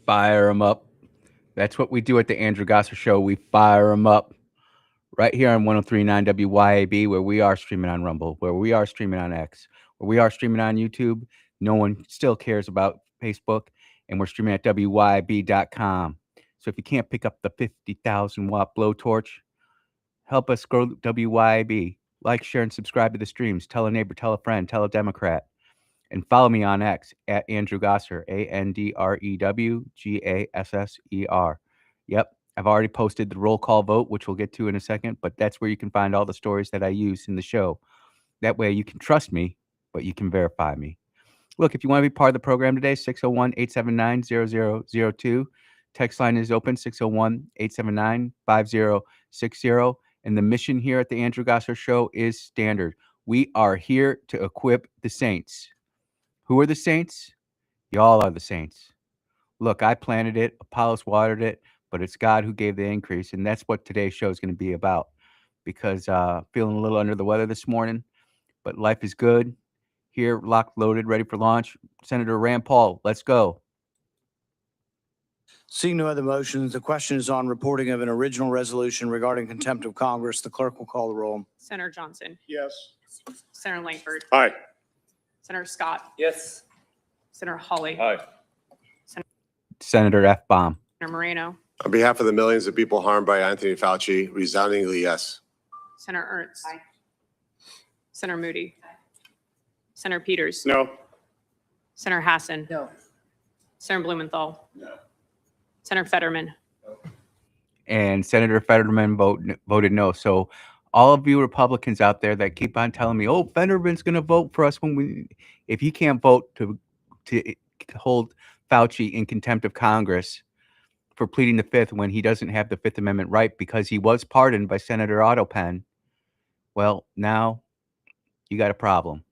Fire them up. That's what we do at the Andrew Gosser Show. We fire them up right here on 1039 WYAB, where we are streaming on Rumble, where we are streaming on X, where we are streaming on YouTube. No one still cares about Facebook, and we're streaming at WYAB.com. So if you can't pick up the 50,000 watt blowtorch, help us grow WYAB. Like, share, and subscribe to the streams. Tell a neighbor, tell a friend, tell a Democrat. And follow me on X at Andrew Gosser, AndrewGasser. Yep, I've already posted the roll call vote, which we'll get to in a second, but that's where you can find all the stories that I use in the show. That way you can trust me, but you can verify me. Look, if you want to be part of the program today, 601-879-0002. Text line is open, 601-879-5060. And the mission here at the Andrew Gosser Show is standard. We are here to equip the saints. Who are the saints? Y'all are the saints. Look, I planted it, Apollos watered it, but it's God who gave the increase, and that's what today's show is going to be about. Because feeling a little under the weather this morning, but life is good. Here, locked, loaded, ready for launch. Senator Rand Paul, let's go. Seeing no other motions, the question is on reporting of an original resolution regarding contempt of Congress. The clerk will call the roll. Senator Johnson. Yes. Senator Langford. Aye. Senator Scott. Yes. Senator Hawley. Aye. Senator F. Baum. Senator Moreno. On behalf of the millions of people harmed by Anthony Fauci, resoundingly yes. Senator Ernst. Senator Moody. Senator Peters. No. Senator Hassan. No. Senator Blumenthal. No. Senator Fetterman. And Senator Fetterman voted no. So all of you Republicans out there that keep on telling me, oh, Fetterman's going to vote for us if he can't vote to hold Fauci in contempt of Congress for pleading the fifth when he doesn't have the Fifth Amendment right because he was pardoned by Senator Otto Penn, well, now you got a problem.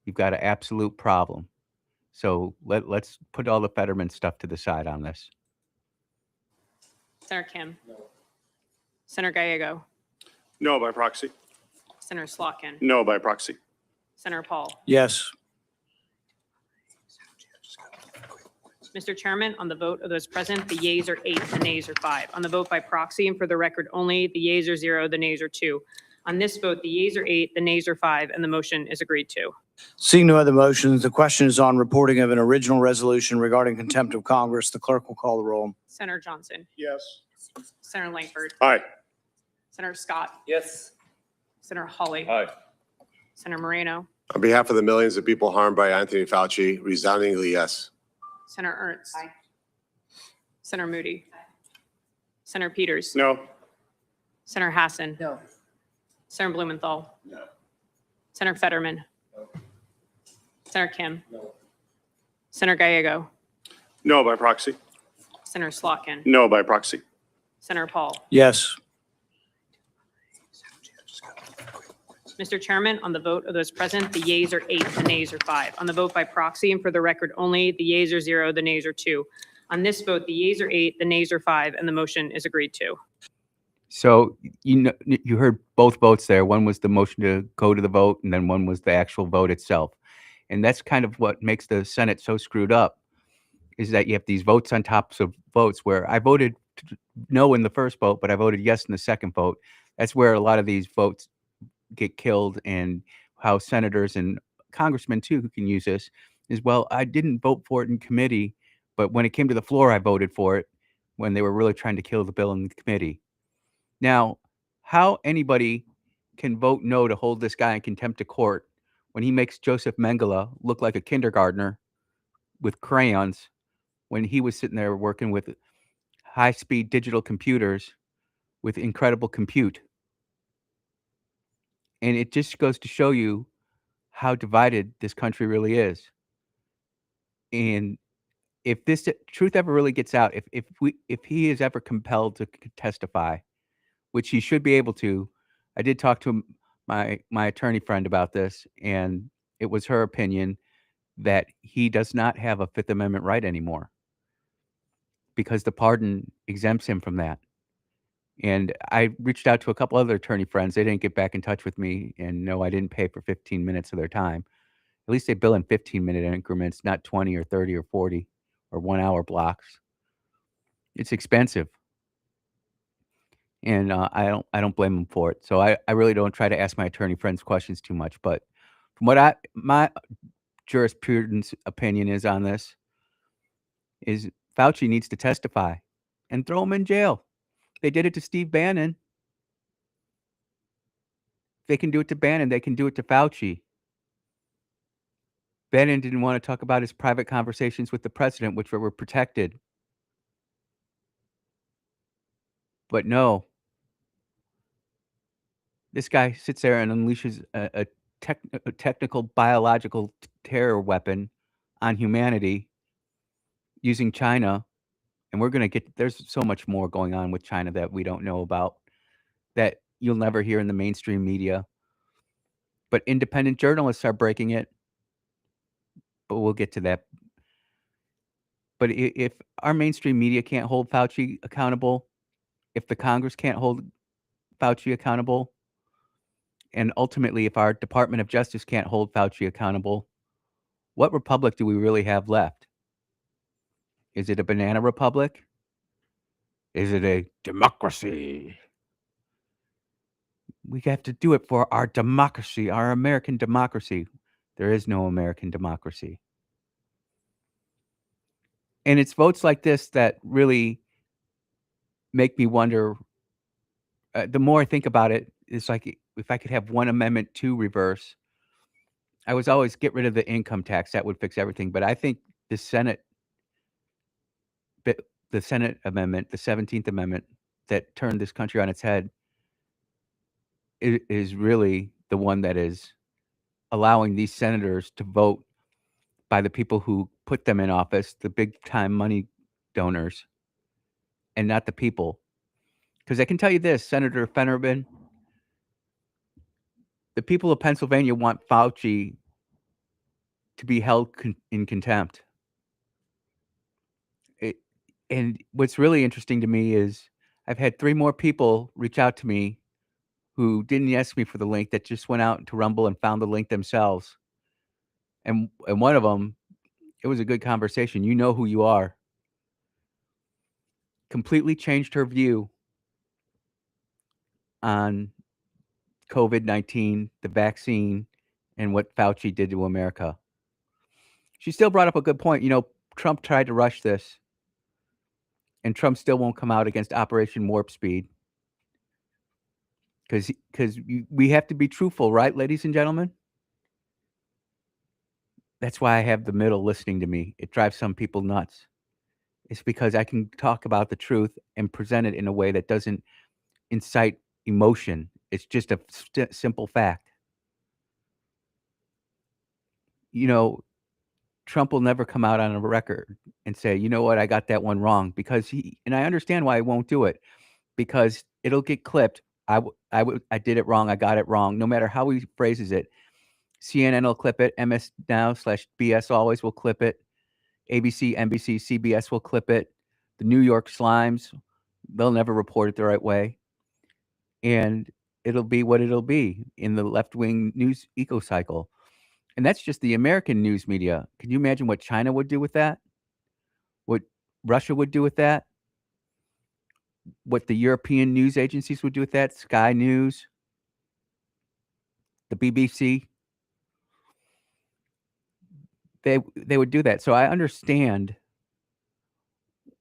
You've got an absolute problem. So let's put all the Fetterman stuff to the side on this. Senator Kim. No. Senator Gallego. No by proxy. Senator Slotkin. No by proxy. Senator Paul. Yes. Mr. Chairman, on the vote of those present, the yeas are 8, the nays are 5. On the vote by proxy and for the record only, the yeas are 0, the nays are 2. On this vote, the yeas are 8, the nays are 5, and the motion is agreed to. Seeing no other motions, the question is on reporting of an original resolution regarding contempt of Congress. The clerk will call the roll. Senator Johnson. Yes. Senator Langford. Aye. Senator Scott. Yes. Senator Hawley. Aye. Senator Moreno. On behalf of the millions of people harmed by Anthony Fauci, resoundingly yes. Senator Ernst. Senator Moody. Senator Peters. No. Senator Hassan. No. Senator Blumenthal. No. Senator Fetterman. No. Senator Kim. No. Senator Gallego. No by proxy. Senator Slotkin. No by proxy. Senator Paul. Yes. Mr. Chairman, on the vote of those present, the yeas are 8, the nays are 5. On the vote by proxy and for the record only, the yeas are 0, the nays are 2. On this vote, the yeas are 8, the nays are 5, and the motion is agreed to. So you heard both votes there. One was the motion to go to the vote, and then one was the actual vote itself. And that's kind of what makes the Senate so screwed up, is that you have these votes on top of votes where I voted no in the first vote, but I voted yes in the second vote. That's where a lot of these votes get killed, and how senators and congressmen too who can use this is, well, I didn't vote for it in committee, but when it came to the floor, I voted for it when they were really trying to kill the bill in the committee. Now, how anybody can vote no to hold this guy in contempt of court when he makes Joseph Mengele look like a kindergartner with crayons when he was sitting there working with high-speed digital computers with incredible compute. And it just goes to show you how divided this country really is. And if this truth ever really gets out, if he is ever compelled to testify, which he should be able to, I did talk to my attorney friend about this, and it was her opinion that he does not have a Fifth Amendment right anymore because the pardon exempts him from that. And I reached out to a couple other attorney friends. They didn't get back in touch with me. And no, I didn't pay for 15 minutes of their time. At least they bill in 15-minute increments, not 20 or 30 or 40 or 1 hour blocks. It's expensive. And I don't blame them for it. So I really don't try to ask my attorney friends questions too much. But from what my jurisprudence opinion is on this is Fauci needs to testify and throw him in jail. They did it to Steve Bannon. They can do it to Bannon. They can do it to Fauci. Bannon didn't want to talk about his private conversations with the president, which were protected. But no, this guy sits there and unleashes a technical biological terror weapon on humanity using China. And we're going to there's so much more going on with China that we don't know about that you'll never hear in the mainstream media. But independent journalists are breaking it. But we'll get to that. But if our mainstream media can't hold Fauci accountable, if the Congress can't hold Fauci accountable, and ultimately if our Department of Justice can't hold Fauci accountable, what republic do we really have left? Is it a banana republic? Is it a democracy? We have to do it for our democracy, our American democracy. There is no American democracy. And it's votes like this that really make me wonder. The more I think about it, it's like if I could have one amendment to reverse, I was always get rid of the income tax. That would fix everything. But I think the Senate amendment, the 17th Amendment that turned this country on its head is really the one that is allowing these senators to vote by the people who put them in office, the big time money donors, and not the people. Because I can tell you this, Senator Fennerbin, the people of Pennsylvania want Fauci to be held in contempt. And what's really interesting to me is I've had 3 more people reach out to me who didn't ask me for the link, that just went out to Rumble and found the link themselves. And one of them, it was a good conversation. You know who you are. Completely changed her view on COVID-19, the vaccine, and what Fauci did to America. She still brought up a good point. You know, Trump tried to rush this, and Trump still won't come out against Operation Warp Speed. Because we have to be truthful, right, ladies and gentlemen? That's why I have the middle listening to me. It drives some people nuts. It's because I can talk about the truth and present it in a way that doesn't incite emotion. It's just a simple fact. You know, Trump will never come out on a record and say, you know what, I got that one wrong, because and I understand why he won't do it, because it'll get clipped. I did it wrong. I got it wrong. No matter how he phrases it, CNN will clip it. MS Now / BS Always will clip it. ABC, NBC, CBS will clip it. The New York Slimes, they'll never report it the right way. And it'll be what it'll be in the left-wing news ecocycle. And that's just the American news media. Can you imagine what China would do with that? What Russia would do with that? What the European news agencies would do with that? Sky News, the BBC. They would do that. So I understand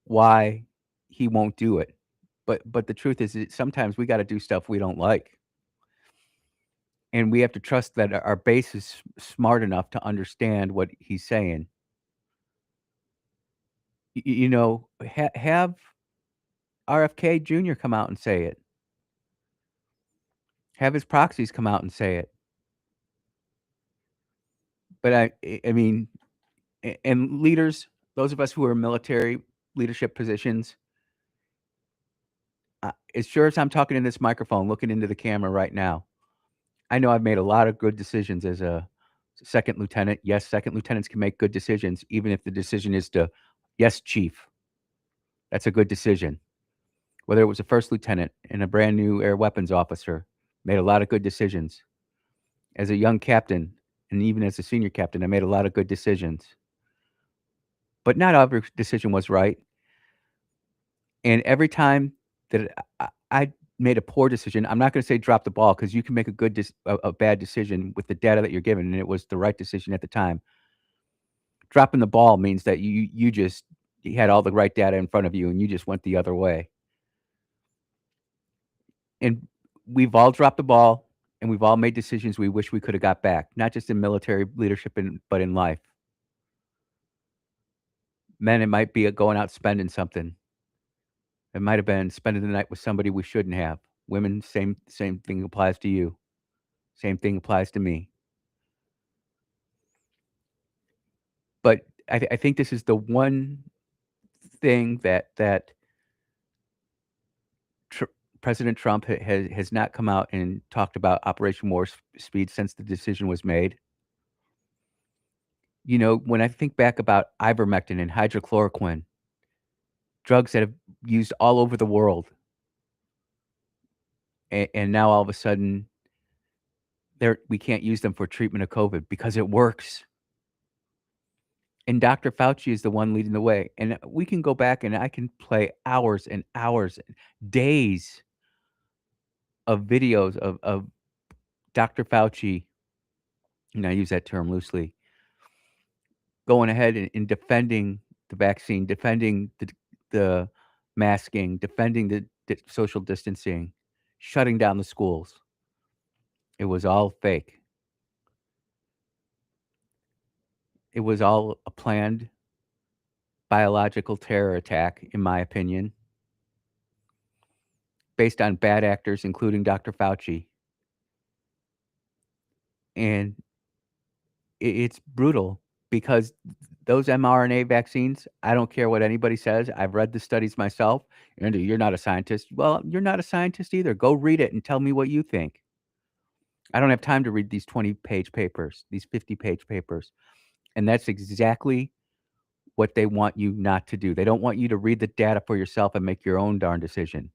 why he won't do it. But the truth is that sometimes we got to do stuff we don't like. And we have to trust that our base is smart enough to understand what he's saying. You know, have RFK Jr. come out and say it. Have his proxies come out and say it. But I mean, and leaders, those of us who are in military leadership positions, as sure as I'm talking in this microphone, looking into the camera right now, I know I've made a lot of good decisions as a second lieutenant. Yes, second lieutenants can make good decisions, even if the decision is to, yes, chief. That's a good decision. Whether it was a first lieutenant and a brand new air weapons officer, made a lot of good decisions. As a young captain, and even as a senior captain, I made a lot of good decisions. but not every decision was right. And every time that I made a poor decision, I'm not gonna say drop the ball because you can make a bad decision with the data that you're given, and it was the right decision at the time. Dropping the ball means that you had all the right data in front of you, and you just went the other way. And we've all dropped the ball, and we've all made decisions we wish we coulda got back, not just in military leadership but in life. Men, it might be going out spending something. It might have been spending the night with somebody we shouldn't have. Women, same thing applies to you. Same thing applies to me. But I think this is the one thing that Tr President Trump has not come out and talked about Operation Warp Speed since the decision was made. You know, when I think back about ivermectin and hydrochloroquine, drugs that have used all over the world, and now all of a sudden we can't use them for treatment of COVID because it works. And Dr. Fauci is the one leading the way. And we can go back and I can play hours and hours, days of videos of Dr. Fauci, and I use that term loosely, going ahead and defending the vaccine, defending the masking, defending the social distancing, shutting down the schools. It was all fake. It was all a planned biological terror attack, in my opinion, based on bad actors, including Dr. Fauci. And it's brutal because those mRNA vaccines, I don't care what anybody says. I've read the studies myself. Andy, you're not a scientist. Well, you're not a scientist either. Go read it and tell me what you think. I don't have time to read these 20-page papers, these 50-page papers. And that's exactly what they want you not to do. They don't want you to read the data for yourself and make your own darn decision.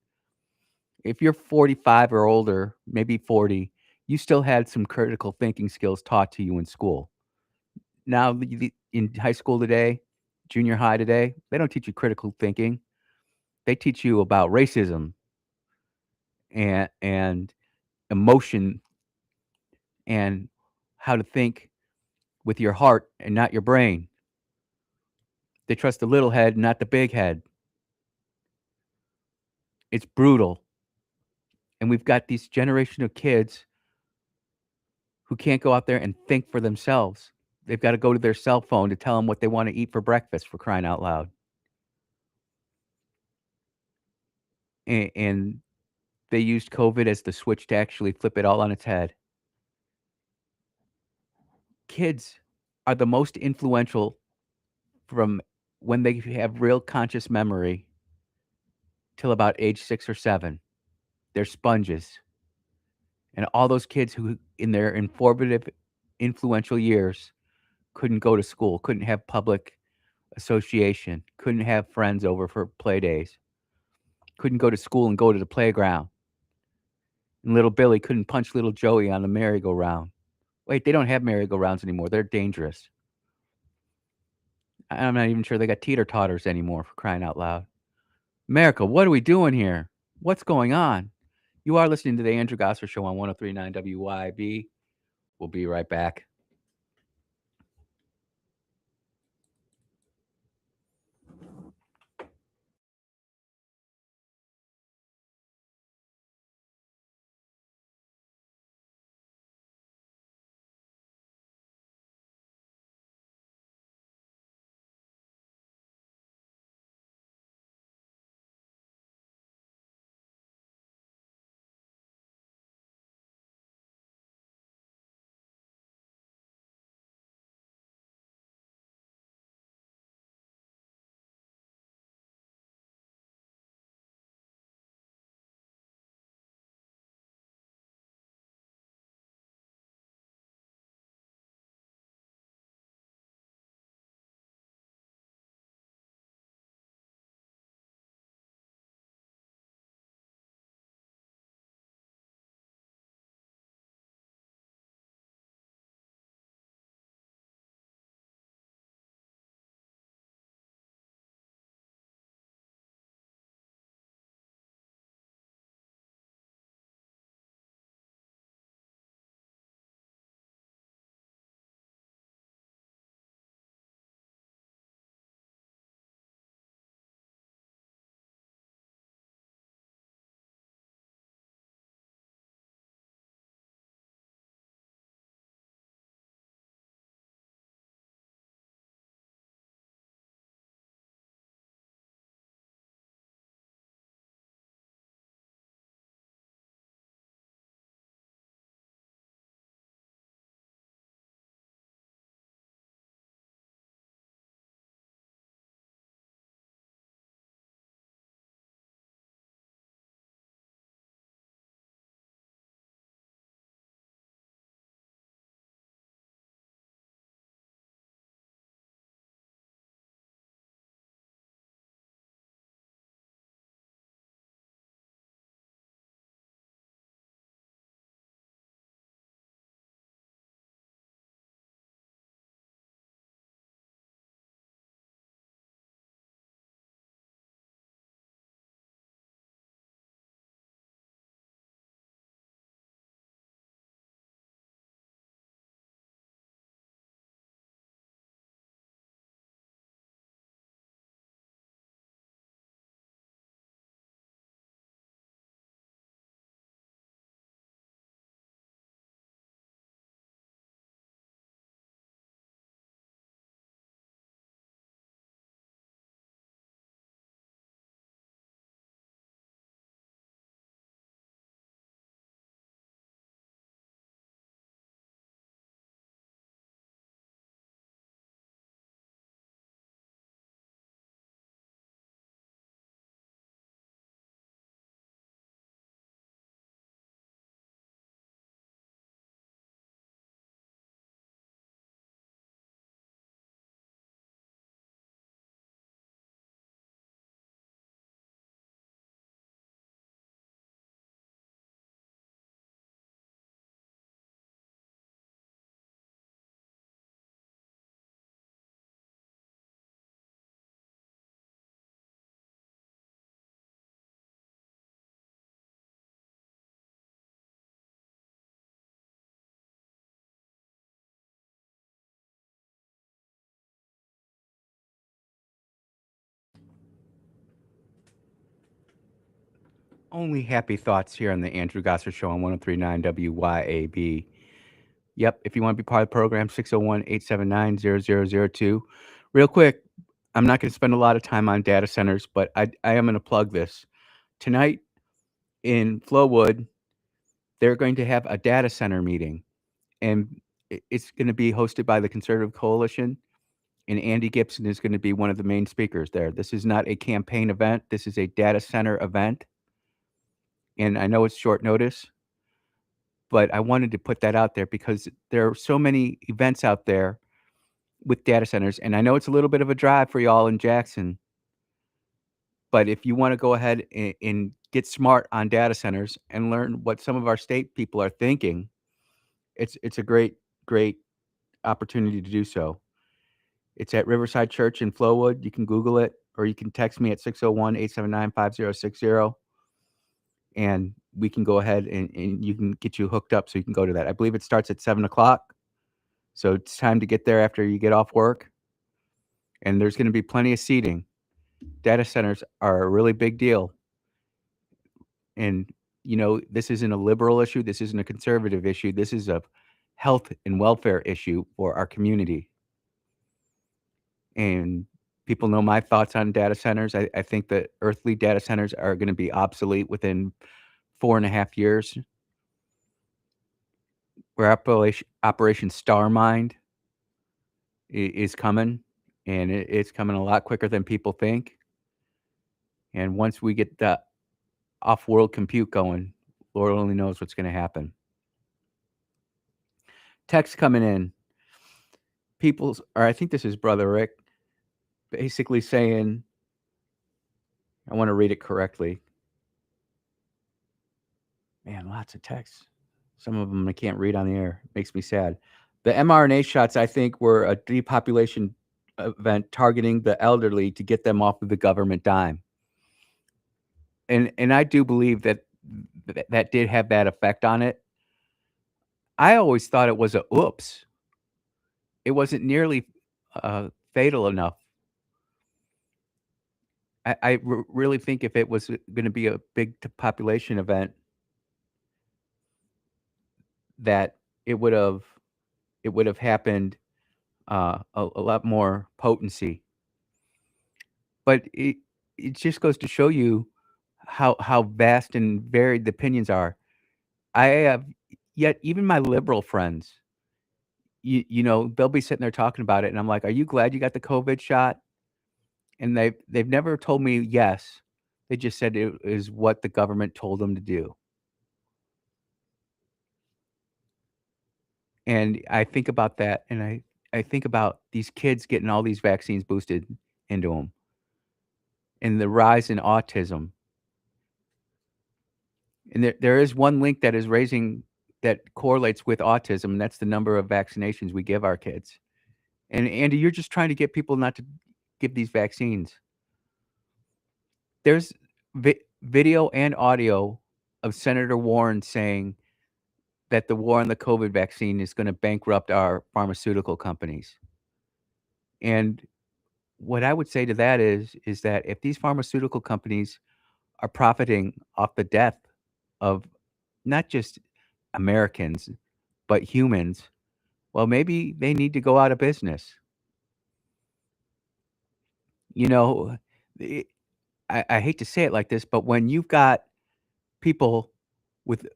If you're 45 or older, maybe 40, you still had some critical thinking skills taught to you in school. Now, in high school today, junior high today, they don't teach you critical thinking. They teach you about racism and emotion and how to think with your heart and not your brain. They trust the little head, not the big head. It's brutal. And we've got this generation of kids who can't go out there and think for themselves. They've got to go to their cell phone to tell them what they want to eat for breakfast, for crying out loud. And they used COVID as the switch to actually flip it all on its head. Kids are the most influential from when they have real conscious memory till about age 6 or 7. They're sponges. And all those kids who, in their informative, influential years, couldn't go to school, couldn't have public association, couldn't have friends over for play days, couldn't go to school and go to the playground. And little Billy couldn't punch little Joey on the merry-go-round. Wait, they don't have merry-go-rounds anymore. They're dangerous. I'm not even sure they got teeter-totters anymore, for crying out loud. America, what are we doing here? What's going on? You are listening to the Andrew Gosser Show on 103.9 WYAB. We'll be right back. Only happy thoughts here on the Andrew Gosser Show on 1039 WYAB. Yep, if you want to be part of the program, 601-879-0002. Real quick, I'm not going to spend a lot of time on data centers, but I am going to plug this. Tonight in Flowood, they're going to have a data center meeting, and it's going to be hosted by the Conservative Coalition, and Andy Gibson is going to be one of the main speakers there. This is not a campaign event. This is a data center event, and I know it's short notice, but I wanted to put that out there because there are so many events out there with data centers, and I know it's a little bit of a drive for y'all in Jackson, but if you want to go ahead and get smart on data centers and learn what some of our state people are thinking, it's a great opportunity to do so. It's at Riverside Church in Flowood. You can Google it, or you can text me at 601-879-5060, and we can go ahead and you can get you hooked up so you can go to that. I believe it starts at 7 o'clock, so it's time to get there after you get off work, and there's going to be plenty of seating. Data centers are a really big deal, and this isn't a liberal issue. This isn't a conservative issue. This is a health and welfare issue for our community. And people know my thoughts on data centers. I think that earthly data centers are going to be obsolete within 4.5 years. Where Operation Starmind is coming, and it's coming a lot quicker than people think. And once we get the off-world compute going, Lord only knows what's going to happen. Text coming in. I think this is Brother Rick, basically saying, I want to read it correctly. Man, lots of texts. Some of them I can't read on the air. It makes me sad. The mRNA shots, I think, were a depopulation event targeting the elderly to get them off of the government dime. And I do believe that did have that effect on it. I always thought it was a oops. It wasn't nearly fatal enough. I really think if it was going to be a big population event, that it would have happened a lot more potency. But it just goes to show you how vast and varied the opinions are. I have yet even my liberal friends, they'll be sitting there talking about it, and I'm like, "Are you glad you got the COVID shot?" And they've never told me yes. They just said it is what the government told them to do. And I think about that, and I think about these kids getting all these vaccines boosted into them, and the rise in autism. And there is one link that is raising that correlates with autism, and that's the number of vaccinations we give our kids. And Andy, you're just trying to get people not to give these vaccines. There's video and audio of Senator Warren saying that the war on the COVID vaccine is going to bankrupt our pharmaceutical companies. And what I would say to that is that if these pharmaceutical companies are profiting off the death of not just Americans, but humans, well, maybe they need to go out of business. I hate to say it like this, but when you've got people with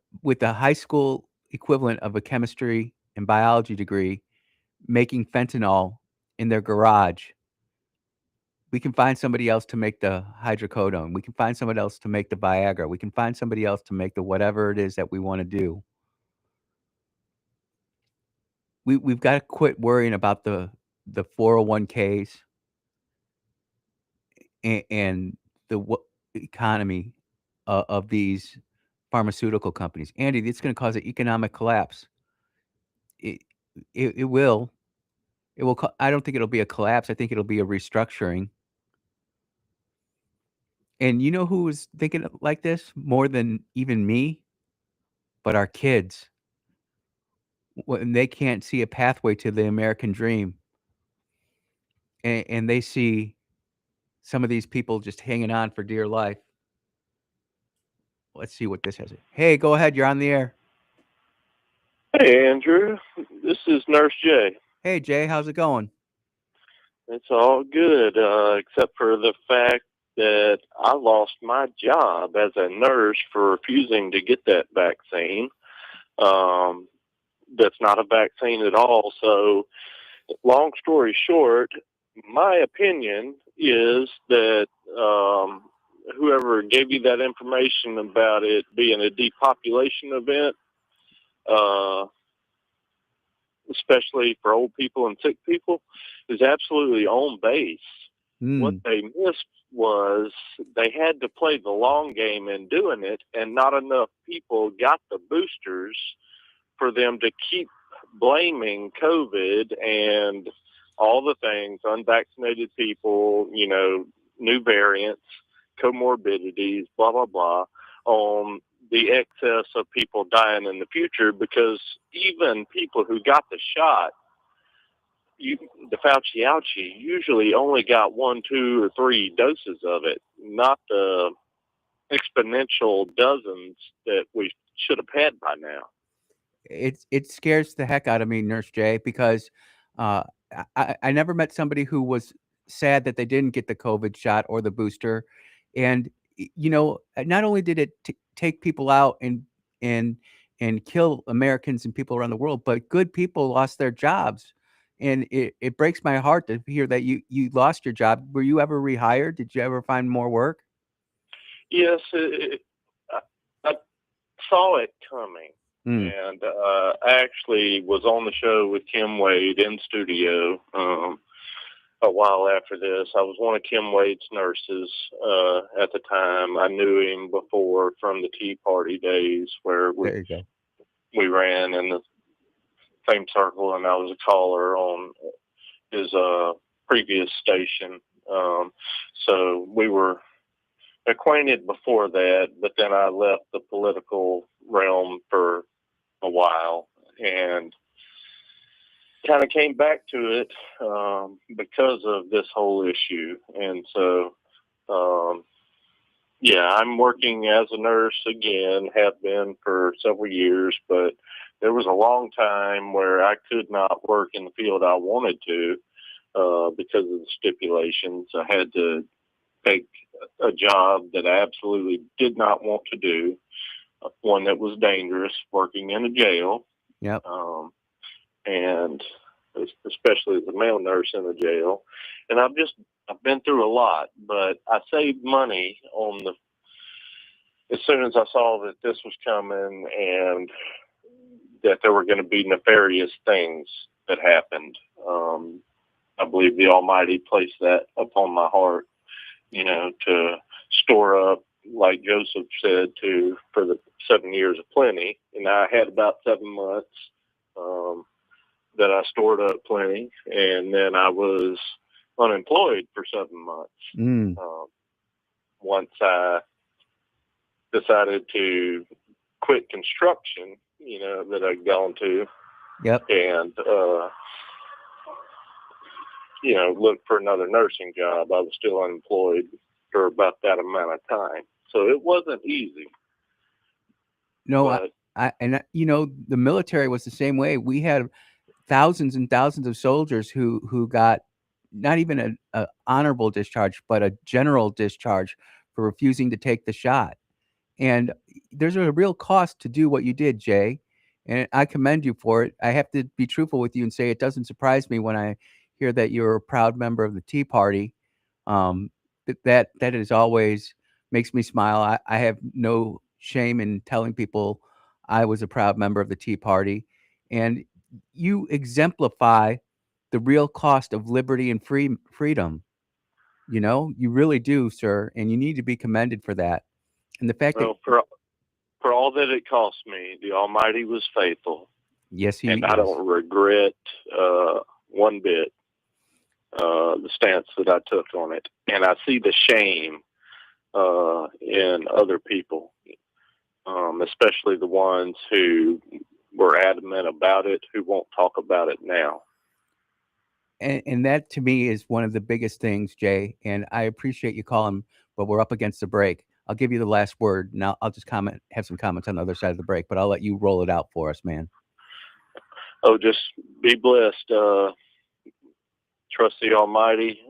a high school equivalent of a chemistry and biology degree making fentanyl in their garage, we can find somebody else to make the hydrocodone. We can find somebody else to make the Viagra. We can find somebody else to make the whatever it is that we want to do. We've got to quit worrying about the 401ks and the economy of these pharmaceutical companies. Andy, it's going to cause an economic collapse. It will. It will. I don't think it'll be a collapse. I think it'll be a restructuring. And you know who was thinking like this more than even me? But our kids. When they can't see a pathway to the American dream, and they see some of these people just hanging on for dear life. let's see what this has. Hey, go ahead. You're on the air. Hey, Andrew. This is Nurse Jay. Hey, Jay, how's it going? It's all good, except for the fact that I lost my job as a nurse for refusing to get that vaccine. That's not a vaccine at all. So, long story short, my opinion is that whoever gave you that information about it being a depopulation event, especially for old people and sick people, is absolutely on base. What they missed was they had to play the long game in doing it, and not enough people got the boosters for them to keep blaming COVID and all the things, unvaccinated people, new variants, comorbidities, blah, blah, blah, on the excess of people dying in the future, because even people who got the shot, the Fauci ouchie, usually only got 1, 2, or 3 doses of it, not the exponential dozens that we should have had by now. It scares the heck out of me, Nurse Jay, because I never met somebody who was sad that they didn't get the COVID shot or the booster. And, not only did it take people out and kill Americans and people around the world, but good people lost their jobs. And it breaks my heart to hear that you lost your job. Were you ever rehired? Did you ever find more work? Yes, I saw it coming. And I actually was on the show with Kim Wade in studio a while after this. I was one of Kim Wade's nurses at the time. I knew him before from the Tea Party days where we ran in the same circle, and I was a caller on his previous station. So we were acquainted before that, but then I left the political realm for a while and kind of came back to it because of this whole issue. And so, I'm working as a nurse again, have been for several years, but there was a long time where I could not work in the field I wanted to because of the stipulations. I had to take a job that I absolutely did not want to do, one that was dangerous, working in a jail. Yep. And especially as a male nurse in a jail. And I've been through a lot, but I saved money as soon as I saw that this was coming and that there were going to be nefarious things that happened. I believe the Almighty placed that upon my heart, to store up, like Joseph said, for the 7 years of plenty. And I had about 7 months that I stored up plenty, and then I was unemployed for 7 months. Once I decided to quit construction, that I'd gone to, and look for another nursing job. I was still unemployed for about that amount of time, so it wasn't easy. No, the military was the same way. We had thousands and thousands of soldiers who got not even a honorable discharge, but a general discharge for refusing to take the shot. And there's a real cost to do what you did, Jay, and I commend you for it. I have to be truthful with you and say it doesn't surprise me when I hear that you're a proud member of the Tea Party. That is always makes me smile. I have no shame in telling people I was a proud member of the Tea Party, and you exemplify the real cost of liberty and freedom. You really do, sir, and you need to be commended for that. And the fact that for all that it cost me, the Almighty was faithful. Yes, he and is. I don't regret one bit the stance that I took on it. And I see the shame in other people, especially the ones who were adamant about it, who won't talk about it now. And that to me is one of the biggest things, Jay. And I appreciate you calling, but we're up against the break. I'll give you the last word. Now I'll just have some comments on the other side of the break, but I'll let you roll it out for us, man. Oh, just be blessed. Trust the Almighty.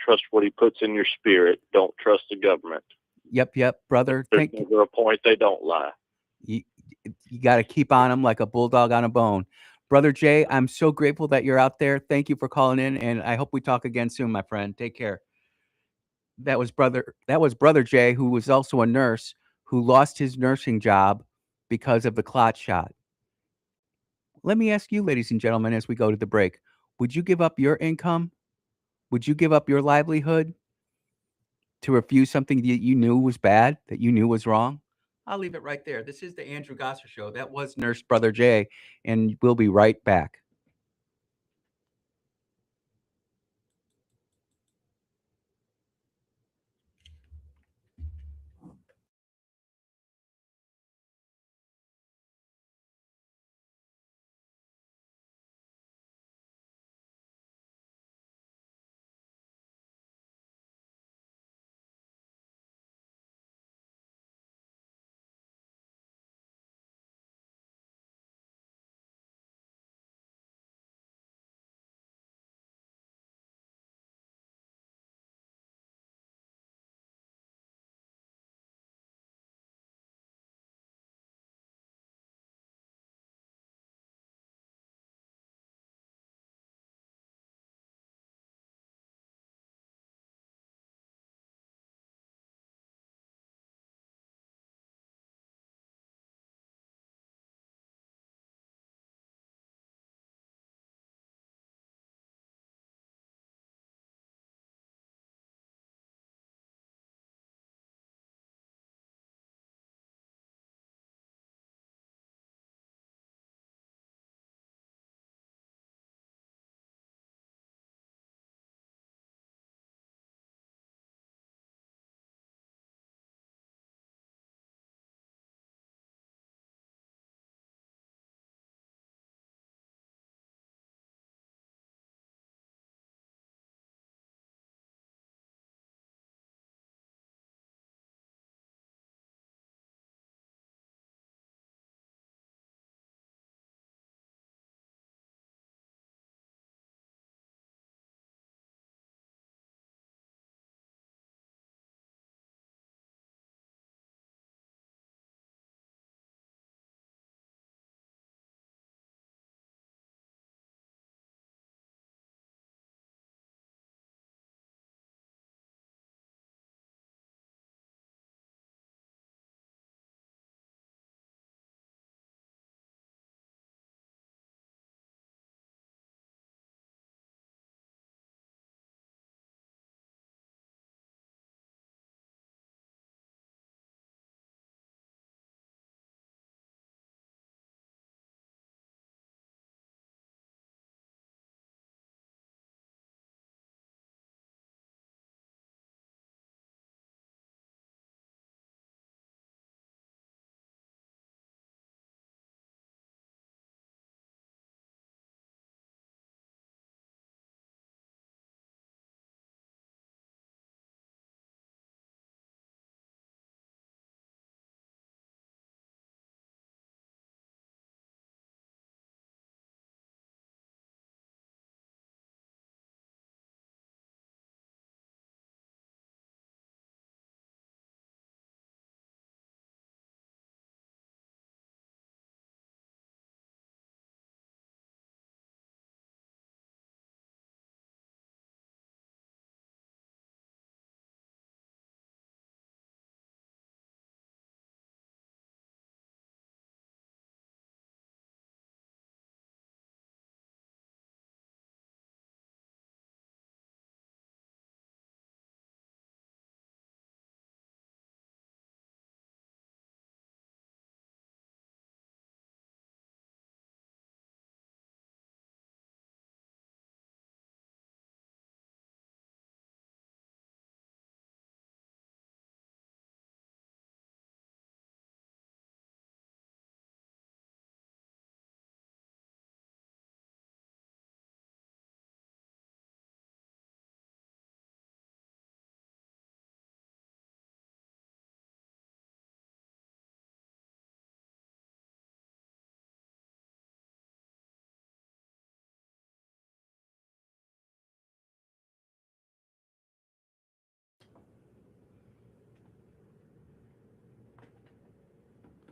Trust what He puts in your spirit. Don't trust the government. Yep, brother. There's never a point they don't lie. You, you got to keep on them like a bulldog on a bone. Brother Jay, I'm so grateful that you're out there. Thank you for calling in, and I hope we talk again soon, my friend. Take care. That was brother Jay, who was also a nurse, who lost his nursing job because of the clot shot. Let me ask you, ladies and gentlemen, as we go to the break, would you give up your income? Would you give up your livelihood to refuse something that you knew was bad, that you knew was wrong? I'll leave it right there. This is the Andrew Gosser Show. That was Nurse Brother Jay, and we'll be right back.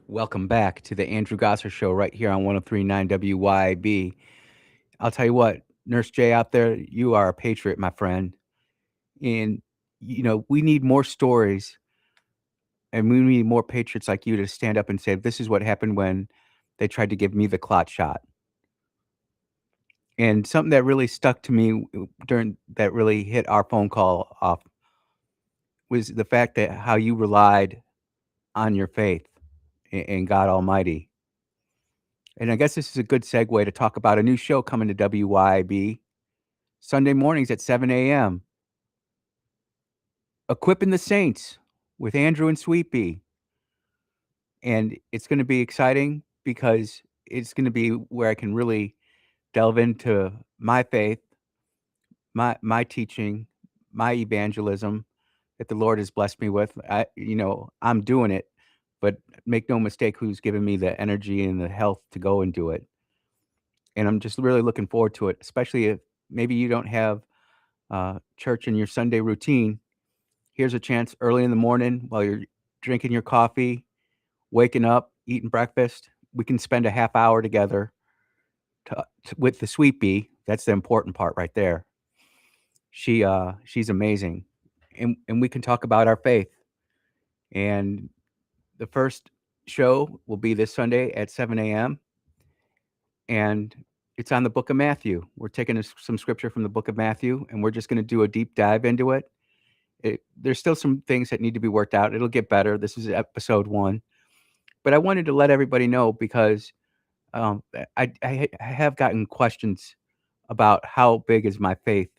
Welcome back to the Andrew Gosser Show right here on 103.9 WYAB. I'll tell you what, Nurse Jay out there, you are a patriot, my friend. And, we need more stories and we need more patriots like you to stand up and say, this is what happened when they tried to give me the clot shot. And something that really stuck to me during that really hit our phone call off was the fact that how you relied on your faith in God Almighty. And I guess this is a good segue to talk about a new show coming to WYB Sunday mornings at 7 a.m. Equipping the Saints with Andrew and Sweet Pea. And it's going to be exciting because it's going to be where I can really delve into my faith, my teaching, my evangelism that the Lord has blessed me with. I'm doing it, but make no mistake who's given me the energy and the health to go and do it. And I'm just really looking forward to it, especially if maybe you don't have church in your Sunday routine. Here's a chance early in the morning while you're drinking your coffee, waking up, eating breakfast. We can spend a half hour together with the Sweet Bee. That's the important part right there. She's amazing, and we can talk about our faith. And the first show will be this Sunday at 7 a.m. and it's on the book of Matthew. We're taking some scripture from the book of Matthew, and we're just going to do a deep dive into it. There's still some things that need to be worked out. It'll get better. This is episode 1. But I wanted to let everybody know because I have gotten questions about how big is my faith.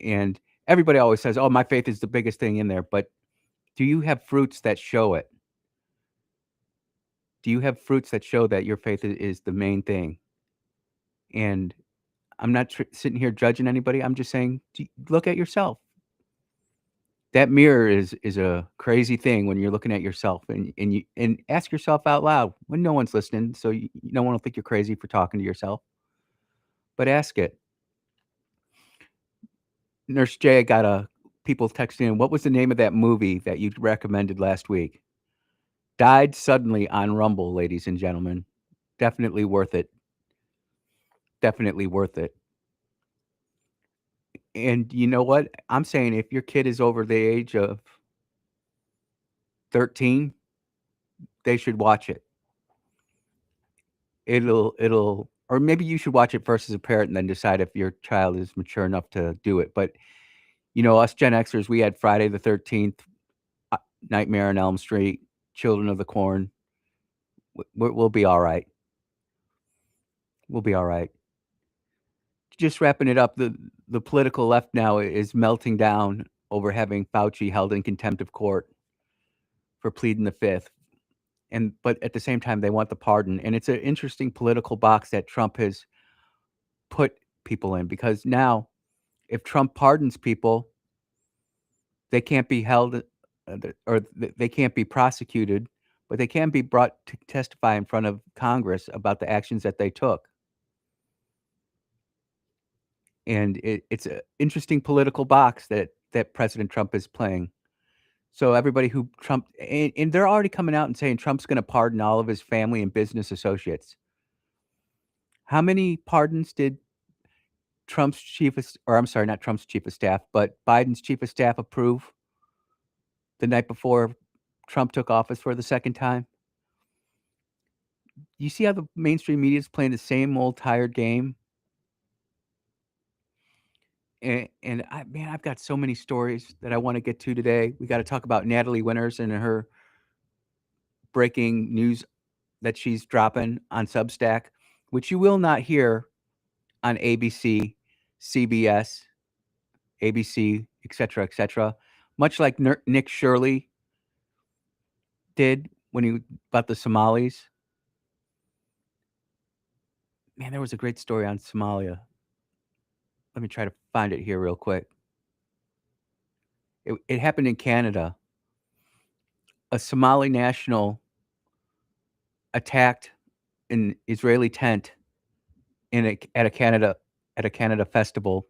And everybody always says, oh, my faith is the biggest thing in there. But do you have fruits that show it? Do you have fruits that show that your faith is the main thing? And I'm not sitting here judging anybody. I'm just saying, look at yourself. That mirror is a crazy thing when you're looking at yourself and ask yourself out loud when no one's listening. So no one will think you're crazy for talking to yourself, but ask it. Nurse Jay got people texting in. What was the name of that movie that you recommended last week? Died Suddenly on Rumble, ladies and gentlemen. Definitely worth it. Definitely worth it. And you know what? I'm saying if your kid is over the age of 13, they should watch it. Or maybe you should watch it first as a parent and then decide if your child is mature enough to do it. But, us Gen Xers, we had Friday the 13th, Nightmare on Elm Street, Children of the Corn. We'll be all right. We'll be all right. Just wrapping it up, the political left now is melting down over having Fauci held in contempt of court for pleading the fifth. But at the same time, they want the pardon. And it's an interesting political box that Trump has put people in, because now if Trump pardons people, they can't be held or they can't be prosecuted, but they can be brought to testify in front of Congress about the actions that they took. And it's an interesting political box that President Trump is playing. So everybody who Trump, and they're already coming out and saying Trump's going to pardon all of his family and business associates. How many pardons did Trump's not Trump's chief of staff, but Biden's chief of staff approve the night before Trump took office for the second time? You see how the mainstream media is playing the same old tired game? And I've got so many stories that I want to get to today. We got to talk about Natalie Winters and her breaking news that she's dropping on Substack, which you will not hear on ABC, CBS, ABC, etc., etc. Much like Nick Shirley did about the Somalis. Man, there was a great story on Somalia. Let me try to find it here real quick. It happened in Canada. A Somali national attacked an Israeli tent at a Canada festival,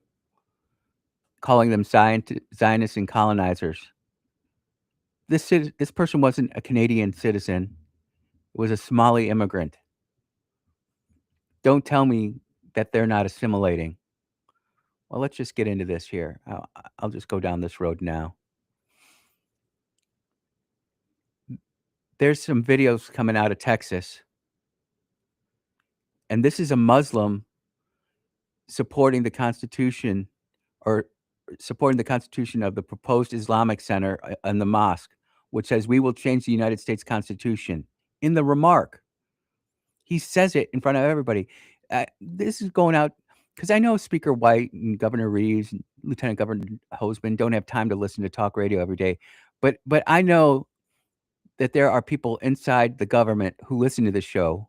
calling them Zionists and colonizers. This person wasn't a Canadian citizen. It was a Somali immigrant. Don't tell me that they're not assimilating. Well, let's just get into this here. I'll just go down this road now. There's some videos coming out of Texas, and this is a Muslim supporting the Constitution, or supporting the Constitution of the proposed Islamic Center and the mosque, which says we will change the United States Constitution. In the remark, he says it in front of everybody. This is going out because I know Speaker White and Governor Reeves and Lieutenant Governor Hoseman don't have time to listen to talk radio every day, but I know that there are people inside the government who listen to the show,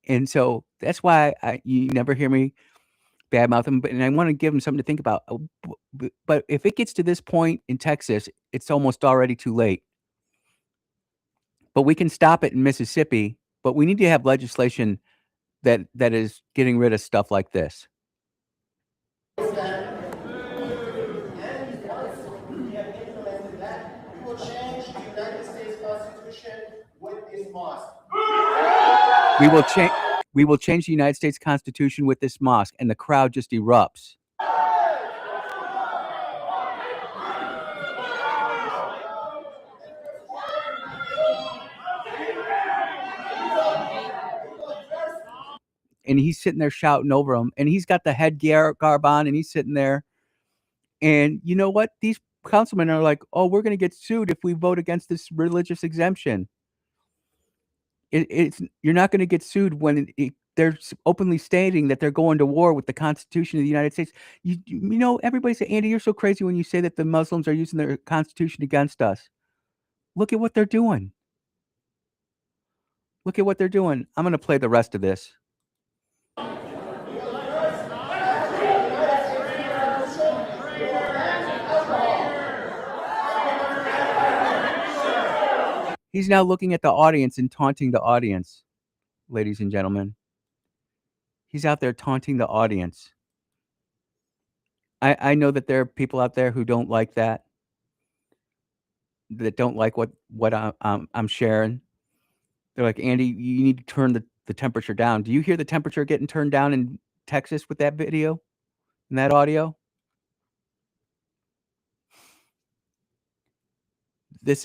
and so that's why you never hear me badmouth them. And I want to give them something to think about. But if it gets to this point in Texas, it's almost already too late. But we can stop it in Mississippi. But we need to have legislation that is getting rid of stuff like this. We will change the United States Constitution with this mosque. We will change the United States Constitution with this mosque, and the crowd just erupts. And he's sitting there shouting over them, and he's got the head garb on, and he's sitting there. And you know what? These councilmen are like, oh, we're going to get sued if we vote against this religious exemption. You're not going to get sued when they're openly stating that they're going to war with the Constitution of the United States. You know, everybody say, Andy, you're so crazy when you say that the Muslims are using their Constitution against us. Look at what they're doing. Look at what they're doing. I'm going to play the rest of this. He's now looking at the audience and taunting the audience, ladies and gentlemen. He's out there taunting the audience. I know that there are people out there who don't like that don't like what I'm sharing. They're like, Andy, you need to turn the temperature down. Do you hear the temperature getting turned down in Texas with that video and that audio? This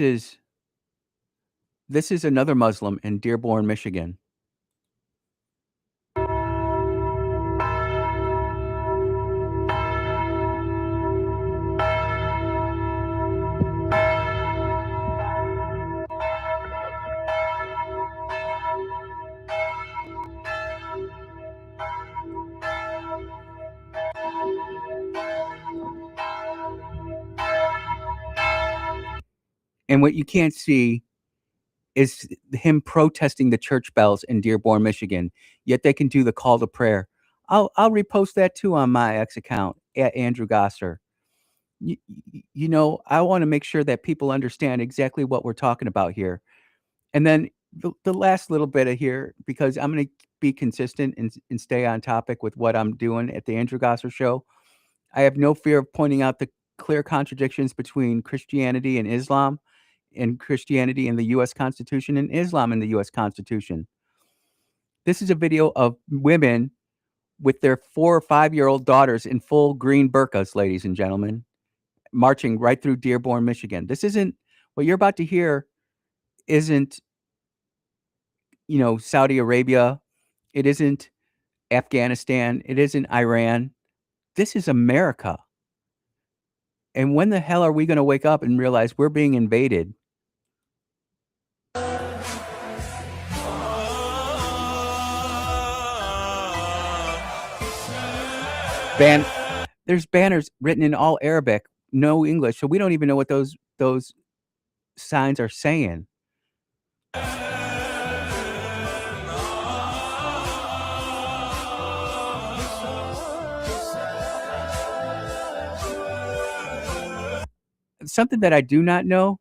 is another Muslim in Dearborn, Michigan. And what you can't see is him protesting the church bells in Dearborn, Michigan. Yet they can do the call to prayer. I'll repost that too on my X account at Andrew Gosser. You know, I want to make sure that people understand exactly what we're talking about here. And then the last little bit of here, because I'm going to be consistent and stay on topic with what I'm doing at the Andrew Gosser Show. I have no fear of pointing out the clear contradictions between Christianity and Islam, and Christianity in the U.S. Constitution, and Islam in the U.S. Constitution. This is a video of women with their 4 or 5-year-old daughters in full green burqas, ladies and gentlemen, marching right through Dearborn, Michigan. This isn't what you're about to hear. Isn't, you know, Saudi Arabia. It isn't Afghanistan. It isn't Iran. This is America. And when the hell are we going to wake up and realize we're being invaded? There's banners written in all Arabic, no English, so we don't even know what those signs are saying. Something that I do not know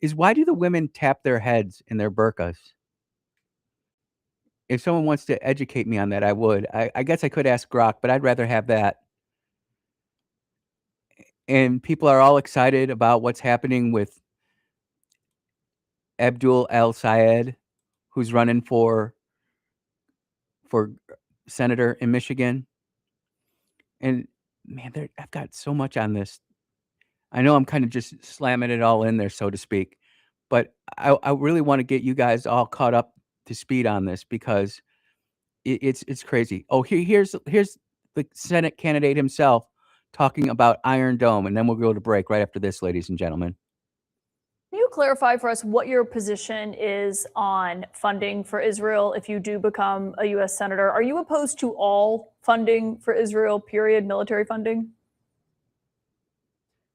is, why do the women tap their heads in their burqas? If someone wants to educate me on that, I would. I guess I could ask Grok, but I'd rather have that. And people are all excited about what's happening with Abdul al-Sayed, who's running for senator in Michigan. And man, I've got so much on this. I know I'm kind of just slamming it all in there, so to speak, but I really want to get you guys all caught up to speed on this because it's crazy. Oh, here's the Senate candidate himself talking about Iron Dome, and then we'll go to break right after this, ladies and gentlemen. Can you clarify for us what your position is on funding for Israel if you do become a U.S. Senator? Are you opposed to all funding for Israel, period, military funding?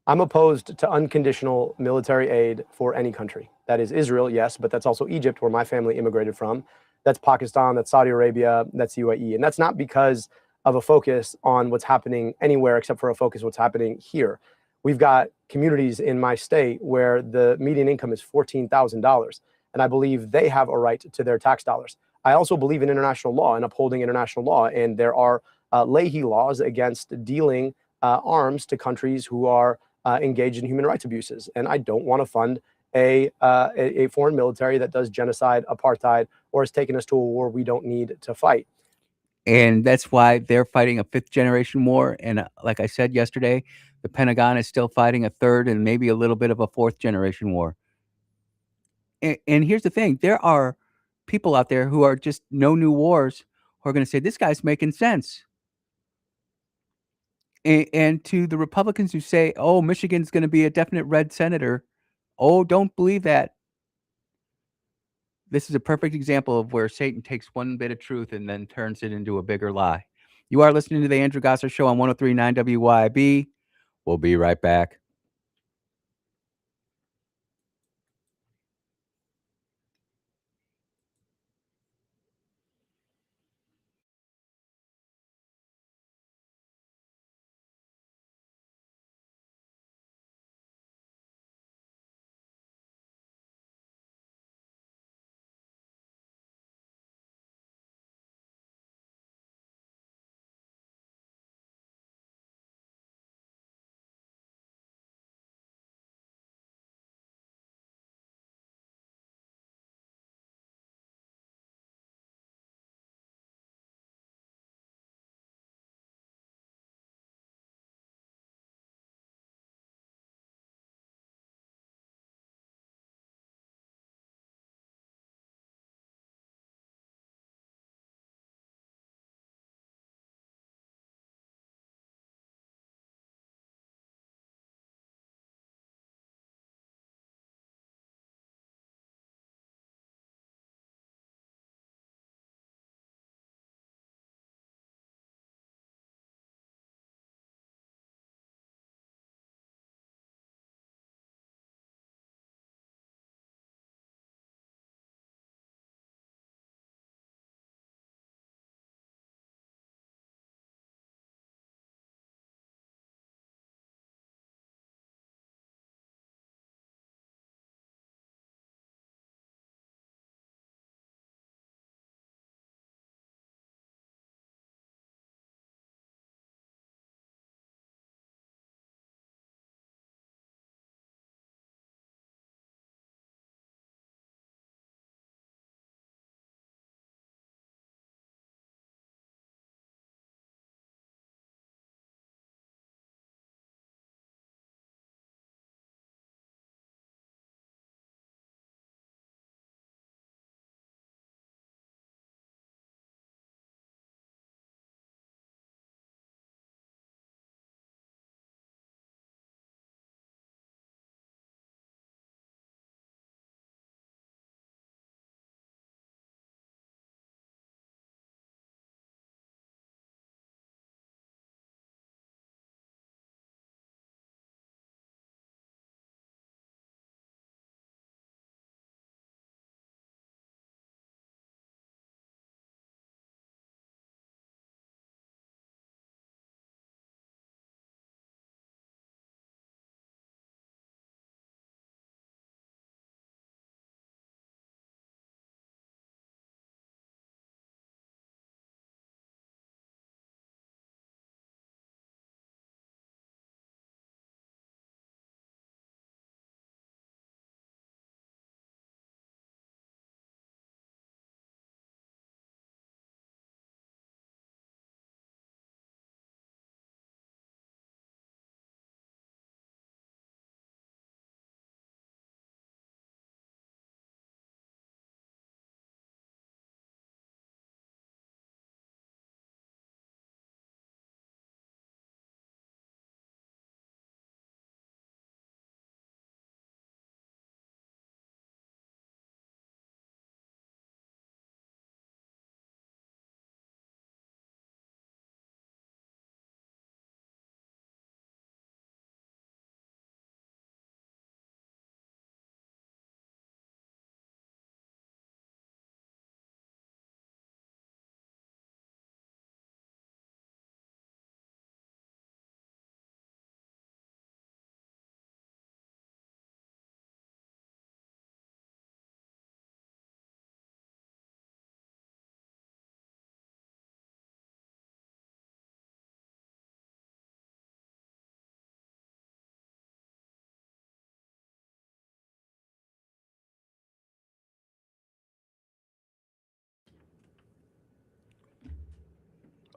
I'm opposed to unconditional military aid for any country. That is Israel, yes, but that's also Egypt, where my family immigrated from. That's Pakistan, that's Saudi Arabia, that's UAE. And that's not because of a focus on what's happening anywhere except for a focus on what's happening here. We've got communities in my state where the median income is $14,000, and I believe they have a right to their tax dollars. I also believe in international law and upholding international law, and there are Leahy laws against dealing arms to countries who are engaged in human rights abuses. And I don't want to fund a foreign military that does genocide, apartheid, or has taken us to a war we don't need to fight. And that's why they're fighting a 5th generation war. And like I said yesterday, the Pentagon is still fighting a 3rd and maybe a little bit of a 4th generation war. And here's the thing. There are people out there who are just no new wars who are going to say, this guy's making sense. And to the Republicans who say, oh, Michigan's going to be a definite red senator. Oh, don't believe that. This is a perfect example of where Satan takes one bit of truth and then turns it into a bigger lie. You are listening to the Andrew Gosser Show on 103.9 WYAB. We'll be right back.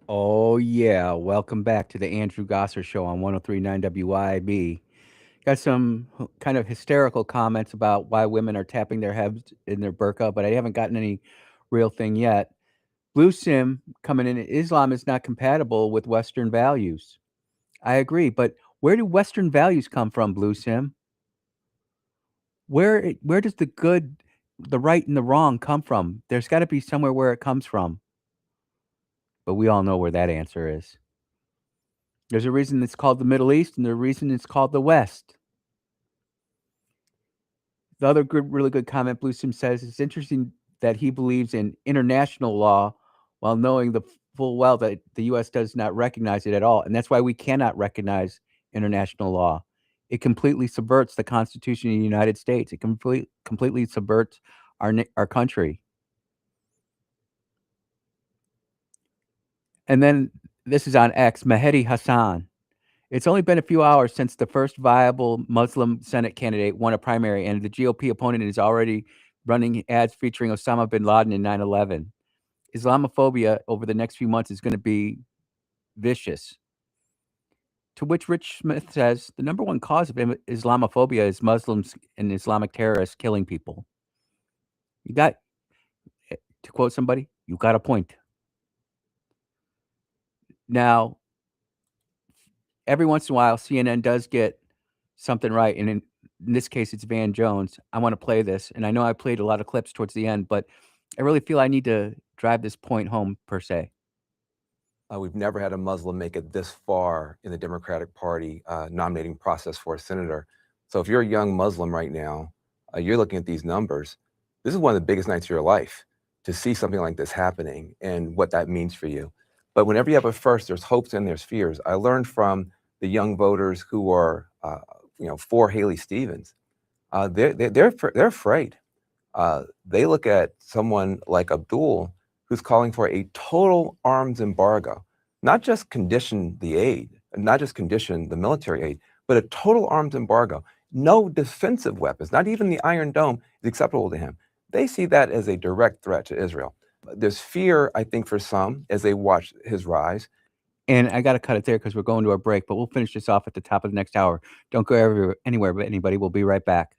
Oh, yeah. Welcome back to the Andrew Gosser Show on 1039 WYAB. Got some kind of hysterical comments about why women are tapping their heads in their burqa, but I haven't gotten any real thing yet. Blue Sim coming in, Islam is not compatible with Western values. I agree, but where do Western values come from, Blue Sim? Where does the good, the right, and the wrong come from? There's got to be somewhere where it comes from, but we all know where that answer is. There's a reason it's called the Middle East, and there's a reason it's called the West. The other good, really good comment Blue Sim says, it's interesting that he believes in international law while knowing the full well that the U.S. does not recognize it at all, and that's why we cannot recognize international law. It completely subverts the Constitution of the United States. It completely subverts our country. And then this is on X, Mehdi Hassan. It's only been a few hours since the first viable Muslim Senate candidate won a primary, and the GOP opponent is already running ads featuring Osama bin Laden in 9/11. Islamophobia over the next few months is going to be vicious. To which Rich Smith says the number one cause of Islamophobia is Muslims and Islamic terrorists killing people. You got, to quote somebody, you got a point. Now, every once in a while, CNN does get something right, and in this case, it's Van Jones. I want to play this, and I know I played a lot of clips towards the end, but I really feel I need to drive this point home per se. We've never had a Muslim make it this far in the Democratic Party nominating process for a senator. So if you're a young Muslim right now, you're looking at these numbers. This is one of the biggest nights of your life to see something like this happening and what that means for you. But whenever you have a first, there's hopes and there's fears. I learned from the young voters who are, for Haley Stevens. They're afraid. They look at someone like Abdul, who's calling for a total arms embargo, not just condition the aid, not just condition the military aid, but a total arms embargo. No defensive weapons, not even the Iron Dome, is acceptable to him. They see that as a direct threat to Israel. There's fear, I think, for some as they watch his rise. And I got to cut it there because we're going to a break, but we'll finish this off at the top of the next hour. Don't go anywhere, but anybody. We'll be right back.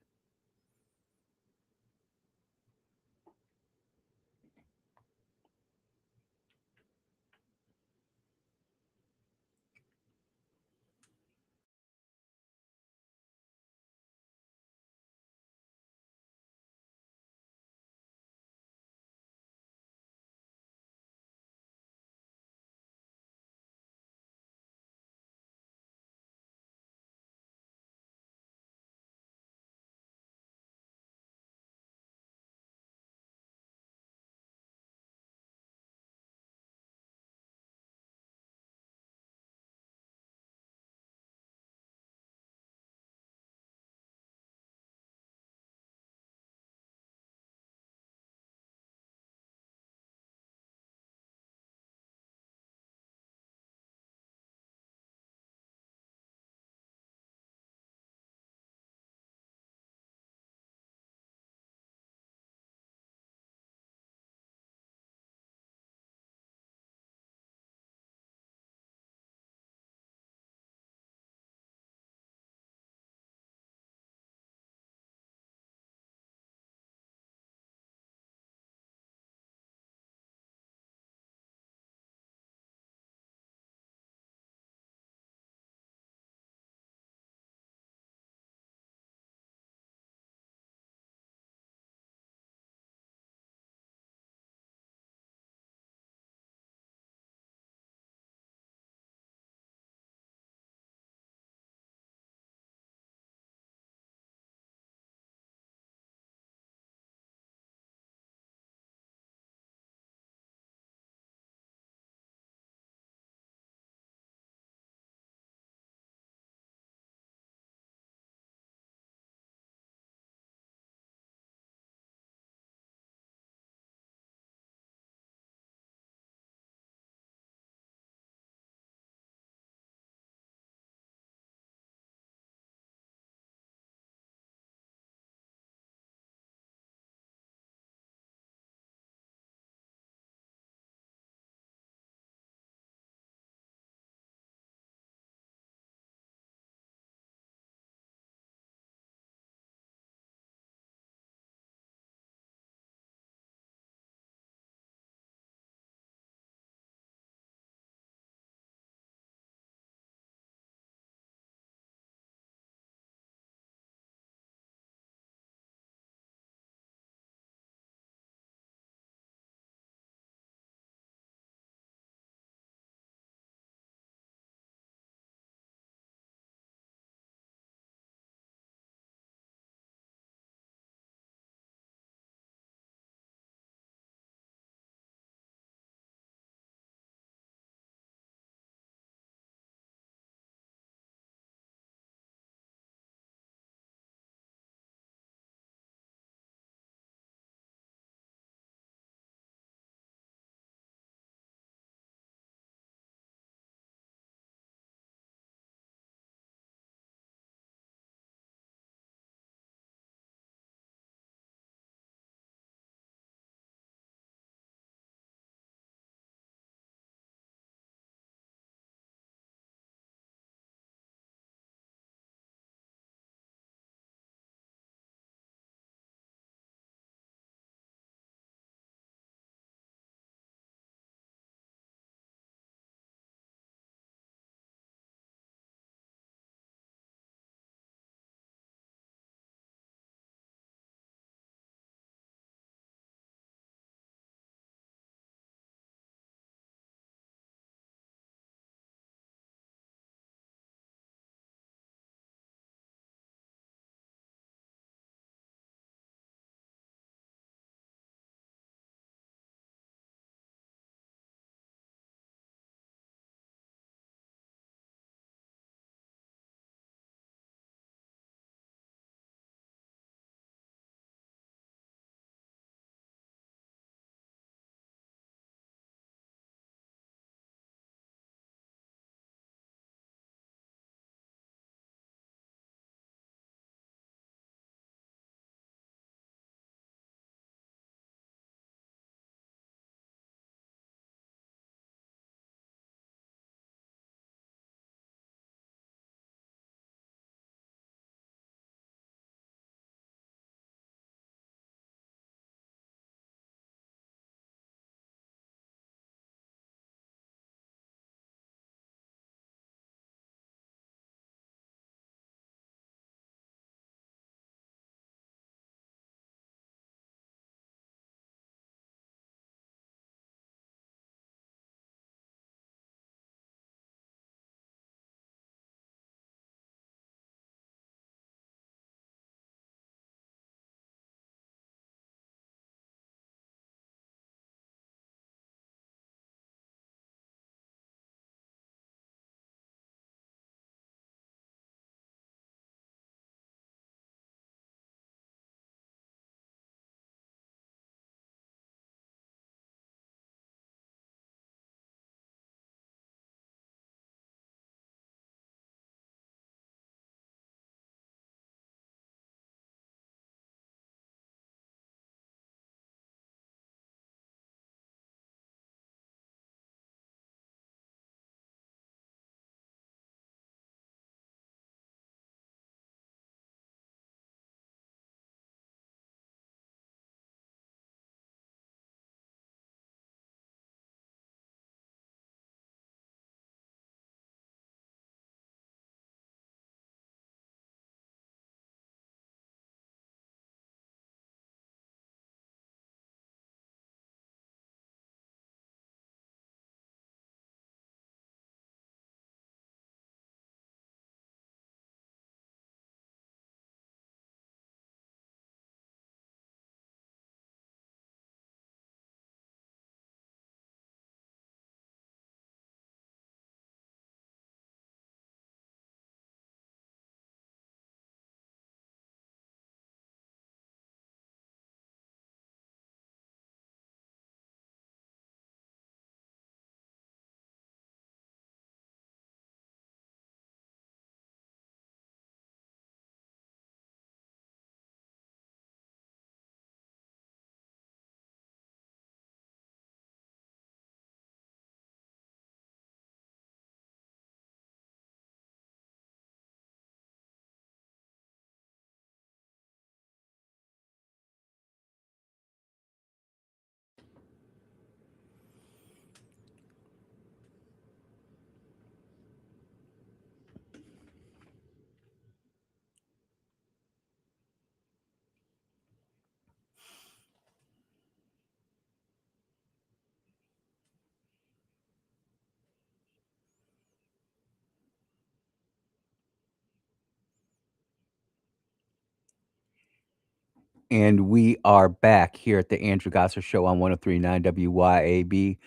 And we are back here at the Andrew Gosser Show on 103.9 WYAB,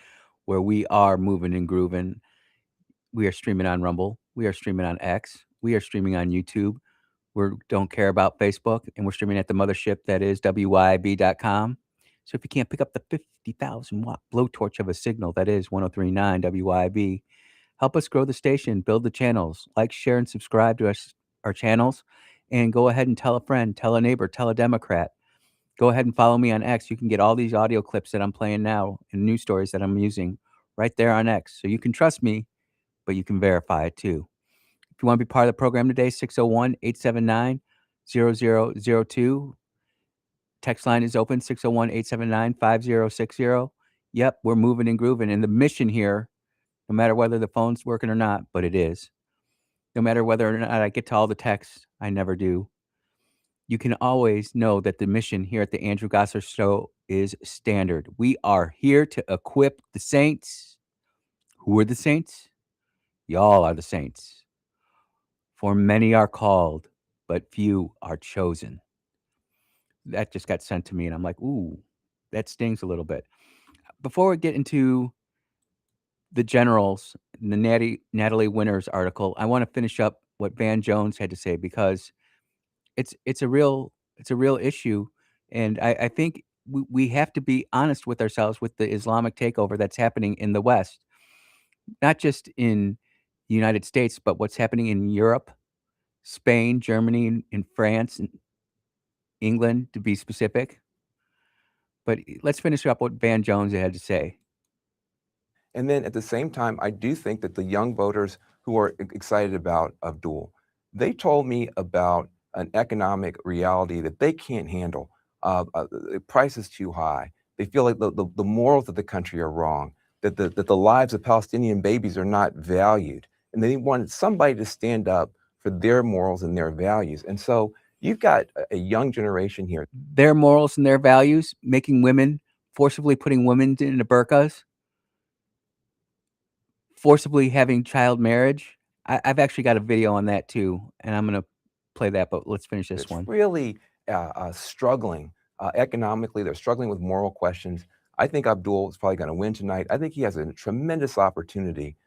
where we are moving and grooving. We are streaming on Rumble. We are streaming on X. We are streaming on YouTube. We don't care about Facebook, and we're streaming at the mothership that is WYAB.com. So if you can't pick up the 50,000 watt blowtorch of a signal that is 103.9 WYAB, help us grow the station, build the channels, like, share, and subscribe to our channels, and go ahead and tell a friend, tell a neighbor, tell a Democrat. Go ahead and follow me on X. You can get all these audio clips that I'm playing now and news stories that I'm using right there on X. So you can trust me, but you can verify it too. If you want to be part of the program today, 601-879-0002. Text line is open, 601-879-5060. Yep, we're moving and grooving. And the mission here, no matter whether the phone's working or not, but it is, no matter whether or not I get to all the texts, I never do, you can always know that the mission here at the Andrew Gosser Show is standard. We are here to equip the saints. Who are the saints? Y'all are the saints. For many are called, but few are chosen. That just got sent to me, and I'm like, ooh, that stings a little bit. Before we get into the generals, the Natalie Winters article, I want to finish up what Van Jones had to say, because it's a real issue, and I think we have to be honest with ourselves with the Islamic takeover that's happening in the West, not just in the United States, but what's happening in Europe, Spain, Germany, and France, and England, to be specific. But let's finish up what Van Jones had to say. And then at the same time, I do think that the young voters who are excited about Abdul, they told me about an economic reality that they can't handle. The price is too high. They feel like the morals of the country are wrong, that the lives of Palestinian babies are not valued. And they wanted somebody to stand up for their morals and their values. And so you've got a young generation here. Their morals and their values, making women, forcibly putting women into burqas, forcibly having child marriage. I've actually got a video on that too, and I'm going to play that, but let's finish this one. Really struggling economically. They're struggling with moral questions. I think Abdul is probably going to win tonight. I think he has a tremendous opportunity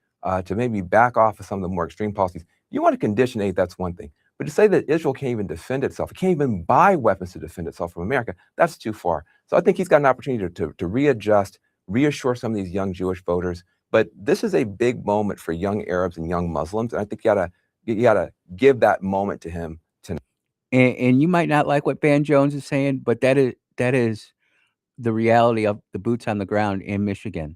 to maybe back off of some of the more extreme policies. You want to condition aid, that's one thing. But to say that Israel can't even defend itself, it can't even buy weapons to defend itself from America, that's too far. So I think he's got an opportunity to readjust, reassure some of these young Jewish voters. But this is a big moment for young Arabs and young Muslims. And I think you gotta give that moment to him tonight. And you might not like what Van Jones is saying, but that is the reality of the boots on the ground in Michigan.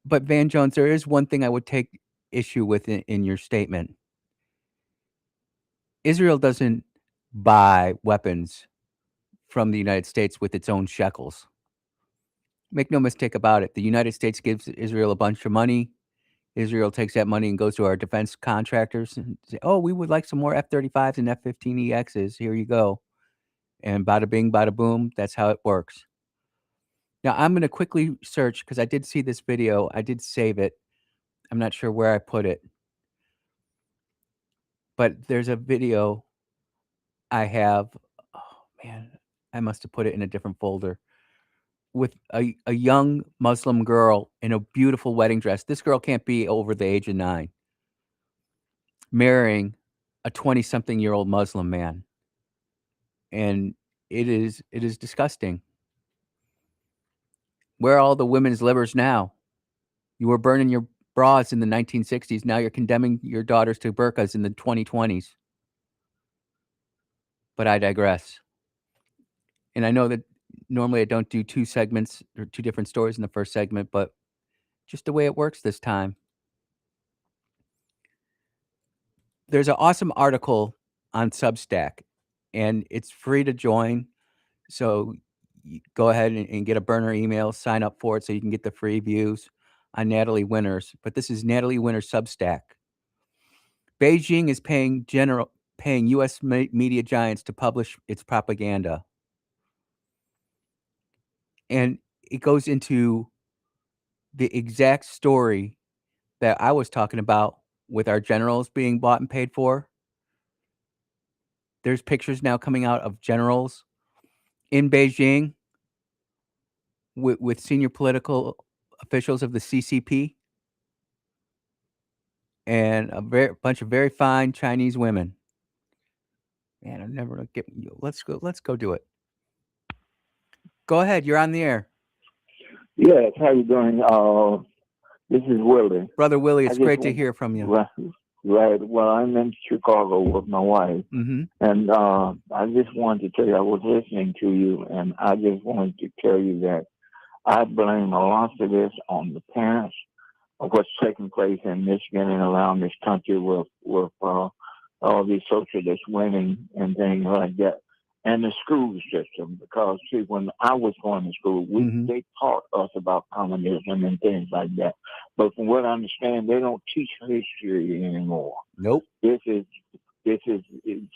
But Van Jones, there is one thing I would take issue with in your statement. Israel doesn't buy weapons from the United States with its own shekels. Make no mistake about it. The United States gives Israel a bunch of money. Israel takes that money and goes to our defense contractors and say, oh, we would like some more F-35s and F-15EXs. Here you go. And bada bing, bada boom. That's how it works. Now, I'm going to quickly search, because I did see this video. I did save it. I'm not sure where I put it. But there's a video I have. Oh, man. I must have put it in a different folder. With a young Muslim girl in a beautiful wedding dress. This girl can't be over the age of 9. Marrying a 20-something-year-old Muslim man. And it is disgusting. Where are all the women's livers now? You were burning your bras in the 1960s. Now you're condemning your daughters to burqas in the 2020s. But I digress. And I know that normally I don't do 2 segments or 2 different stories in the first segment, but just the way it works this time. There's an awesome article on Substack, and it's free to join. So go ahead and get a burner email, sign up for it so you can get the free views on Natalie Winters. But this is Natalie Winters Substack. Beijing is paying U.S. media giants to publish its propaganda. And it goes into the exact story that I was talking about with our generals being bought and paid for. there's pictures now coming out of generals in Beijing with senior political officials of the CCP and bunch of very fine Chinese women. Man, I'm never gonna get. Let's go do it. Go ahead. You're on the air, Yes, how you doing? This is Willie. Brother Willie. It's I just great to want- hear from you. Right. Well, I'm in Chicago with my wife, Mm-hmm. and I just wanted to tell you, I was listening to you, and I just wanted to tell you that I blame a lot of this on the parents of what's taking place in Michigan and around this country with all these socialist winning and things like that, and the school system. Because see, when I was going to school, they taught us about communism and things like that. But from what I understand, they don't teach history anymore. Nope. This is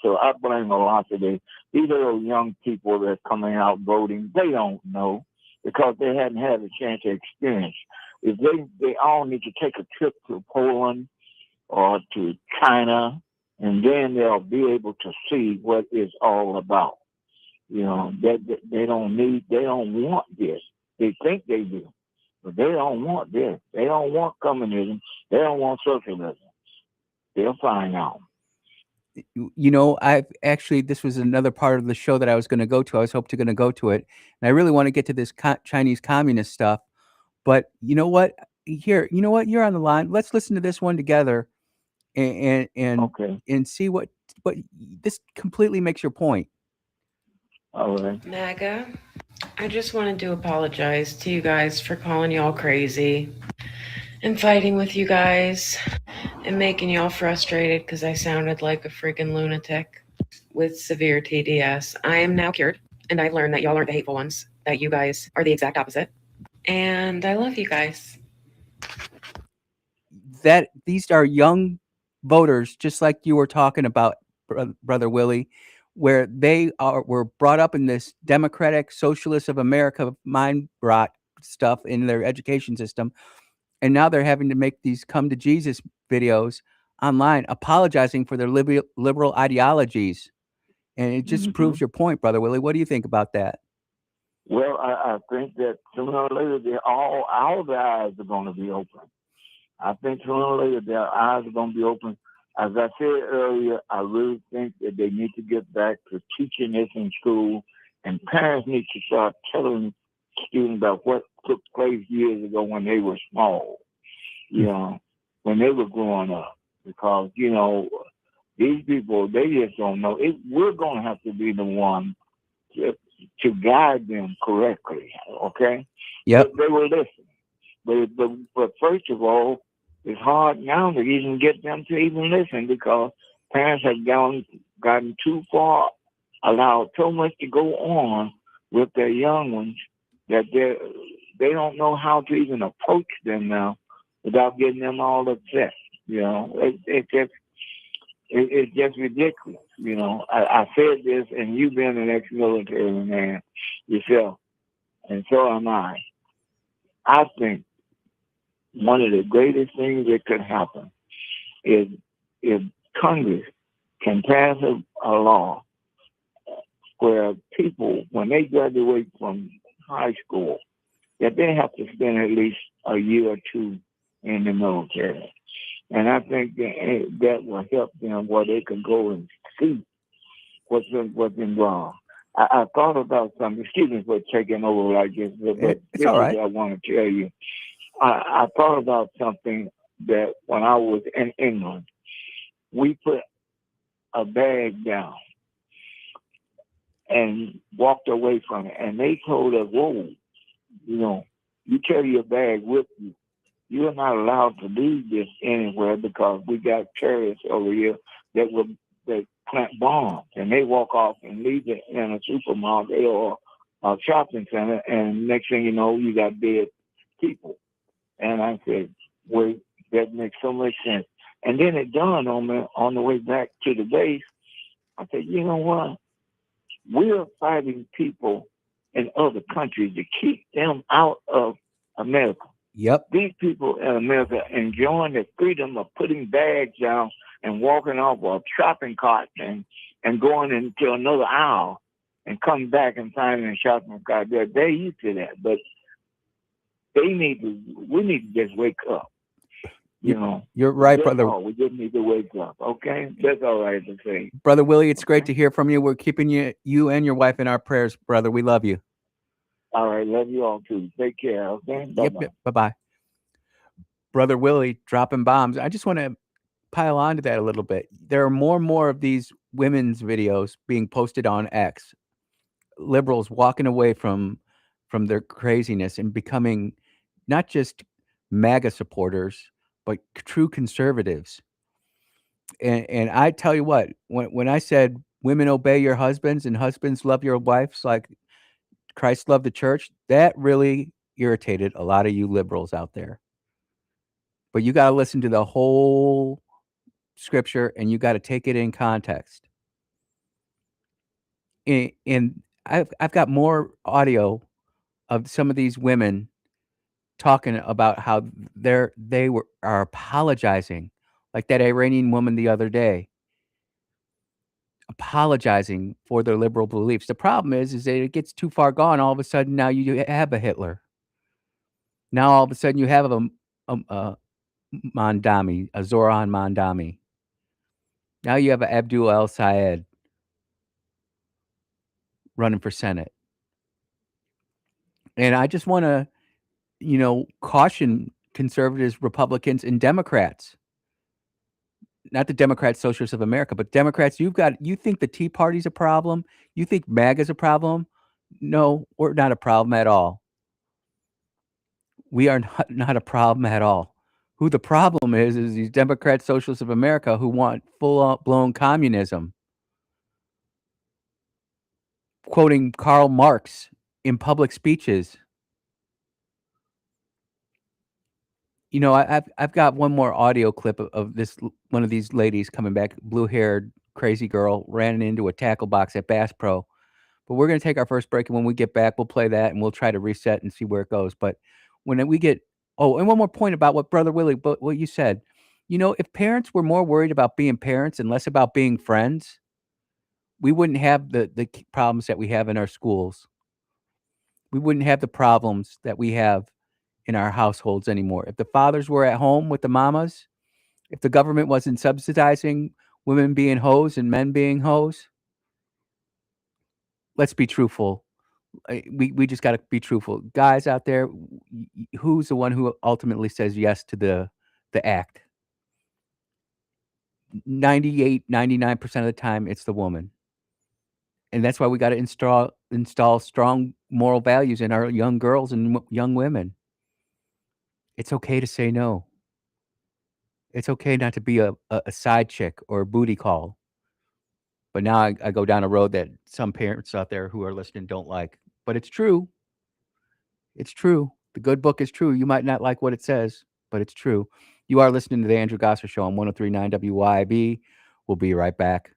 so I blame a lot of this. These little young people that are coming out voting, they don't know because they hadn't had a chance to experience. If they all need to take a trip to Poland or to China, and then they'll be able to see what it's all about. You know, they don't want this. They think they do, but they don't want this. They don't want communism. They don't want socialism. They'll find out. You know, this was another part of the show that I was going to go to. I was going to go to it, and I really want to get to this Chinese communist stuff. But you know what? Here, you know what? You're on the line. Let's listen to this one together, and Okay. and see what this completely makes your point. All right. MAGA, I just wanted to apologize to you guys for calling y'all crazy and fighting with you guys and making y'all frustrated because I sounded like a freaking lunatic with severe TDS. I am now cured, and I learned that y'all aren't the hateful ones, that you guys are the exact opposite. And I love you guys. That these are young voters, just like you were talking about, Brother Willie, where they were brought up in this democratic socialist of America mind rot stuff in their education system, and now they're having to make these come to Jesus videos online apologizing for their liberal ideologies, and it just proves your point, Brother Willie. What do you think about that? Well, I think that sooner or later, all the eyes are going to be open. I think sooner or later, their eyes are going to be open. As I said earlier, I really think that they need to get back to teaching this in school, and parents need to start telling students about what took place years ago when they were small, you know, when they were growing up. Because, you know, these people, they just don't know. We're going to have to be the one to guide them correctly, okay? Yep. They will listen. But first of all, it's hard now to even get them to even listen because parents have gotten too far, allowed so much to go on with their young ones that they don't know how to even approach them now without getting them all upset. You know, it's just ridiculous. You know, I said this, and you've been an ex-military man yourself, and so am I. I think one of the greatest things that could happen is if Congress can pass a law where people, when they graduate from high school, that they have to spend at least a year or two in the military. And I think that will help them where they can go and see what's involved. I thought about something. Excuse me for taking over like this, but It's all right. I want to tell you. I thought about something that when I was in England, we put a bag down and walked away from it. And they told us, whoa, you know, you carry your bag with you. You're not allowed to leave this anywhere because we got terrorists over here that plant bombs, and they walk off and leave it in a supermarket or a shopping center, and next thing you know, you got dead people. And I said, wait, that makes so much sense. And then it dawned on me on the way back to the base. I said, you know what? We're fighting people in other countries to keep them out of America. Yep. These people in America enjoying the freedom of putting bags down and walking off of shopping carts and and going into another aisle and come back and finding a shopping cart. They're used to that, but we need to just wake up. You know, You're right, that's brother. all. We just need to wake up. Okay, that's all I have to say. Brother Willie, it's great to hear from you. We're keeping you and your wife in our prayers, brother. We love you. All right, love you all too. Take care. Okay, bye-bye. Yep. Bye-bye. Brother Willie dropping bombs. I just want to pile on to that a little bit. There are more and more of these women's videos being posted on X. Liberals walking away from their craziness and becoming not just MAGA supporters, but true conservatives. And I tell you what, when I said women obey your husbands and husbands love your wives like Christ loved the church, that really irritated a lot of you liberals out there. But you got to listen to the whole scripture and you got to take it in context. And I've got more audio of some of these women talking about how are apologizing, like that Iranian woman the other day, apologizing for their liberal beliefs. The problem is that it gets too far gone. All of a sudden, now you have a Hitler. Now all of a sudden you have a Mandami, a Zoran Mandami. Now you have a Abdul El Sayed running for Senate. And I just want to, caution conservatives, Republicans, and Democrats. Not the Democrats, Socialists of America, but Democrats, you think the Tea Party's a problem? You think MAGA's a problem? No, we're not a problem at all. We are not a problem at all. Who the problem is these Democrats, Socialists of America who want full-blown communism. Quoting Karl Marx in public speeches. I've got one more audio clip of this, one of these ladies coming back, blue-haired, crazy girl, ran into a tackle box at Bass Pro. But we're going to take our first break, and when we get back, we'll play that, and we'll try to reset and see where it goes. But when we get... Oh, and one more point about what Brother Willie, what you said. If parents were more worried about being parents and less about being friends, we wouldn't have the problems that we have in our schools. We wouldn't have the problems that we have in our households anymore. If the fathers were at home with the mamas, if the government wasn't subsidizing women being hoes and men being hoes, let's be truthful. We just got to be truthful. Guys out there, who's the one who ultimately says yes to the act? 98, 99% of the time, it's the woman. And that's why we got to install strong moral values in our young girls and young women. It's okay to say no. It's okay not to be a side chick or a booty call. But now I go down a road that some parents out there who are listening don't like. But it's true. It's true. The good book is true. You might not like what it says, but it's true. You are listening to the Andrew Gosser Show on 103.9 WYAB. We'll be right back.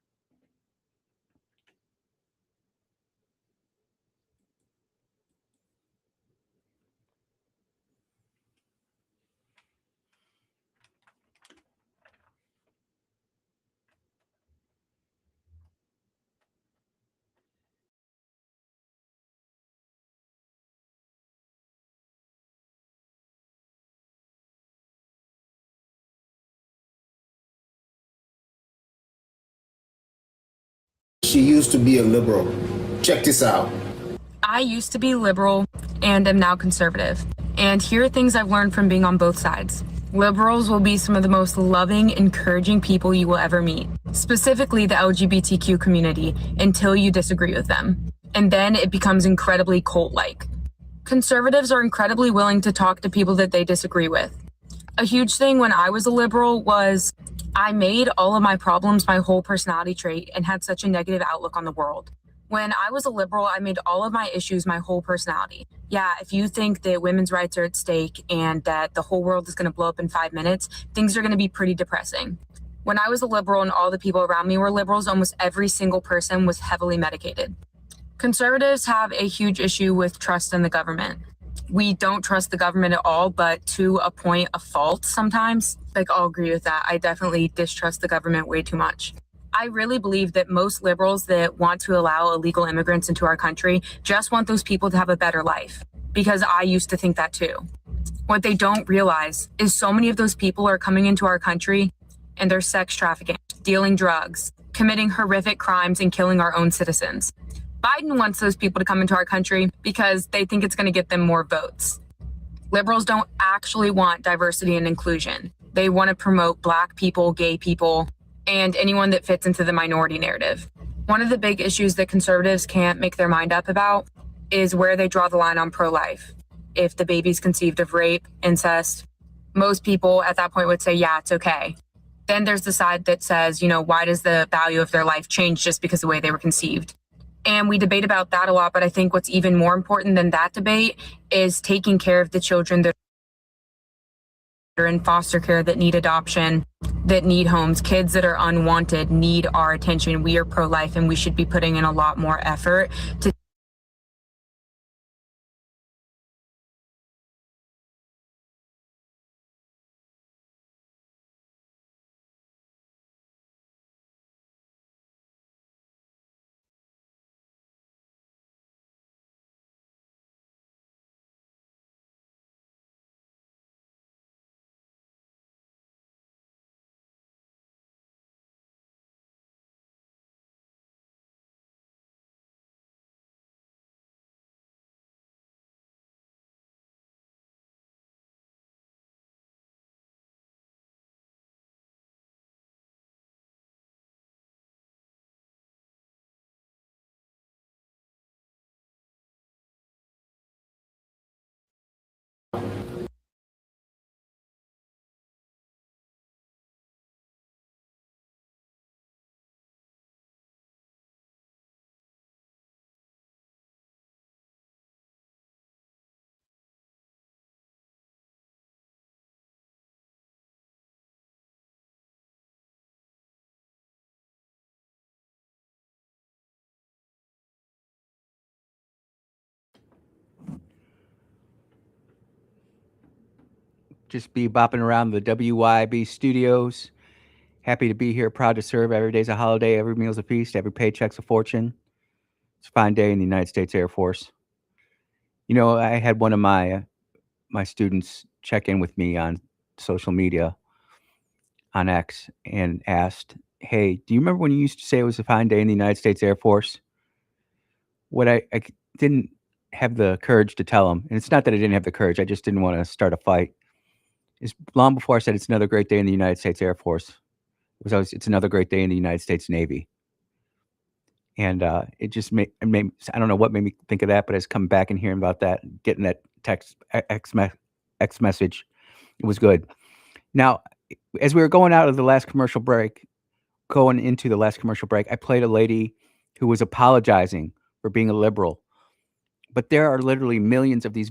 She used to be a liberal. Check this out. I used to be liberal and am now conservative. And here are things I've learned from being on both sides. Liberals will be some of the most loving, encouraging people you will ever meet, specifically the LGBTQ community, until you disagree with them. And then it becomes incredibly cult-like. Conservatives are incredibly willing to talk to people that they disagree with. A huge thing when I was a liberal was I made all of my problems my whole personality trait and had such a negative outlook on the world. When I was a liberal, I made all of my issues my whole personality. Yeah, if you think that women's rights are at stake and that the whole world is going to blow up in 5 minutes, things are going to be pretty depressing. When I was a liberal and all the people around me were liberals, almost every single person was heavily medicated. Conservatives have a huge issue with trust in the government. We don't trust the government at all, but to a point of fault sometimes. I'll agree with that. I definitely distrust the government way too much. I really believe that most liberals that want to allow illegal immigrants into our country just want those people to have a better life, because I used to think that too. What they don't realize is so many of those people are coming into our country and they're sex trafficking, dealing drugs, committing horrific crimes, and killing our own citizens. Biden wants those people to come into our country because they think it's going to get them more votes. Liberals don't actually want diversity and inclusion. They want to promote Black people, gay people, and anyone that fits into the minority narrative. One of the big issues that conservatives can't make their mind up about is where they draw the line on pro-life. If the baby's conceived of rape, incest, most people at that point would say, yeah, it's okay. Then there's the side that says, why does the value of their life change just because of the way they were conceived? And we debate about that a lot, but I think what's even more important than that debate is taking care of the children that are in foster care, that need adoption, that need homes. Kids that are unwanted need our attention. We are pro-life, and we should be putting in a lot more effort to Just be bopping around the WYAB studios. Happy to be here, proud to serve. Every day's a holiday, every meal's a feast, every paycheck's a fortune. It's a fine day in the United States Air Force. I had one of my students check in with me on social media, on X, and asked, hey, do you remember when you used to say it was a fine day in the United States Air Force? What I didn't have the courage to tell him, and it's not that I didn't have the courage, I just didn't want to start a fight, is long before I said it's another great day in the United States Air Force, it was always, it's another great day in the United States Navy. And it just made, I don't know what made me think of that, but I was coming back and hearing about that, getting that text, X message. It was good. Now, as we were going into the last commercial break, I played a lady who was apologizing for being a liberal. But there are literally millions of these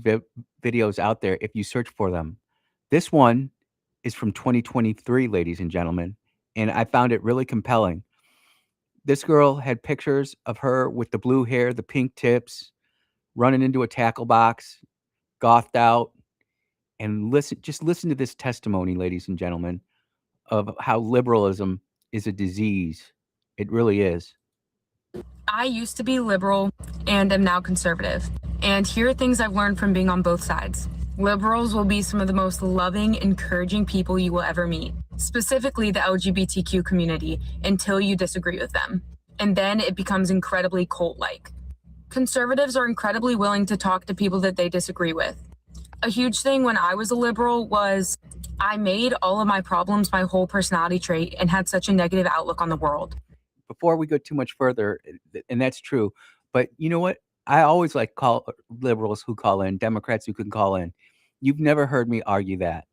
videos out there if you search for them. This one is from 2023, ladies and gentlemen, and I found it really compelling. This girl had pictures of her with the blue hair, the pink tips, running into a tackle box, gothed out, and just listen to this testimony, ladies and gentlemen, of how liberalism is a disease. It really is. I used to be liberal and am now conservative. And here are things I've learned from being on both sides. Liberals will be some of the most loving, encouraging people you will ever meet, specifically the LGBTQ community, until you disagree with them. And then it becomes incredibly cult-like. Conservatives are incredibly willing to talk to people that they disagree with. A huge thing when I was a liberal was I made all of my problems my whole personality trait and had such a negative outlook on the world. Before we go too much further, and that's true, but you know what? I always call liberals who call in, Democrats who can call in. You've never heard me argue that.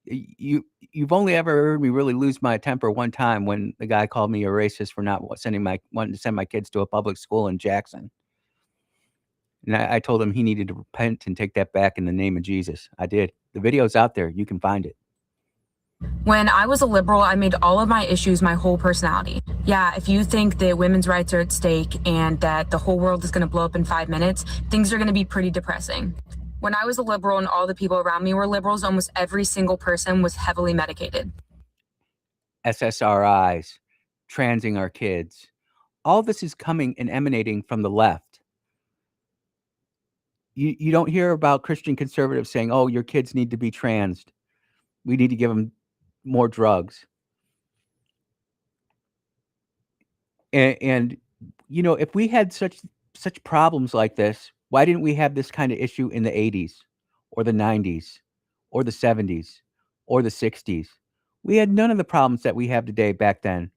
You've only ever heard me really lose my temper one time when the guy called me a racist for not wanting to send my kids to a public school in Jackson. And I told him he needed to repent and take that back in the name of Jesus. I did. The video's out there. You can find it. When I was a liberal, I made all of my issues my whole personality. Yeah, if you think that women's rights are at stake and that the whole world is going to blow up in 5 minutes, things are going to be pretty depressing. When I was a liberal and all the people around me were liberals, almost every single person was heavily medicated. SSRIs, transing our kids. All this is coming and emanating from the left. You don't hear about Christian conservatives saying, oh, your kids need to be transed. We need to give them more drugs. And if we had such problems like this, why didn't we have this kind of issue in the 80s or the 90s or the 70s or the 60s? We had none of the problems that we have today back then.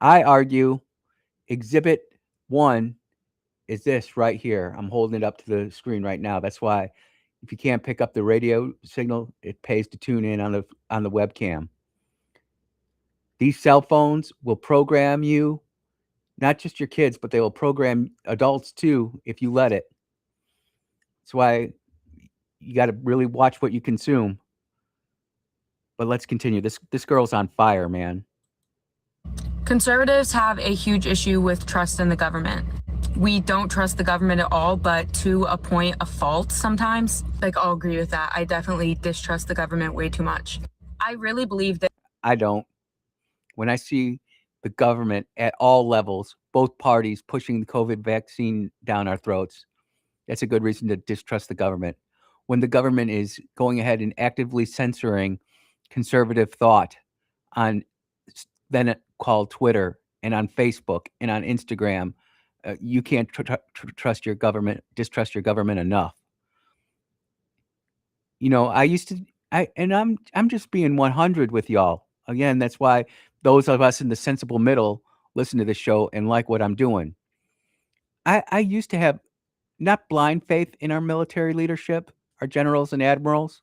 I argue Exhibit 1 is this right here. I'm holding it up to the screen right now. That's why if you can't pick up the radio signal, it pays to tune in on the webcam. These cell phones will program you, not just your kids, but they will program adults too if you let it. That's why you got to really watch what you consume. But let's continue. This girl's on fire, man. Conservatives have a huge issue with trust in the government. We don't trust the government at all, but to a point of fault sometimes. Like, I'll agree with that. I definitely distrust the government way too much. I really believe that. I don't. When I see the government at all levels, both parties pushing the COVID vaccine down our throats, that's a good reason to distrust the government. When the government is going ahead and actively censoring conservative thought on then called Twitter and on Facebook and on Instagram, you can't trust your government, distrust your government enough. I'm just being 100 with y'all. Again, that's why those of us in the sensible middle listen to the show and like what I'm doing. I used to have not blind faith in our military leadership, our generals and admirals,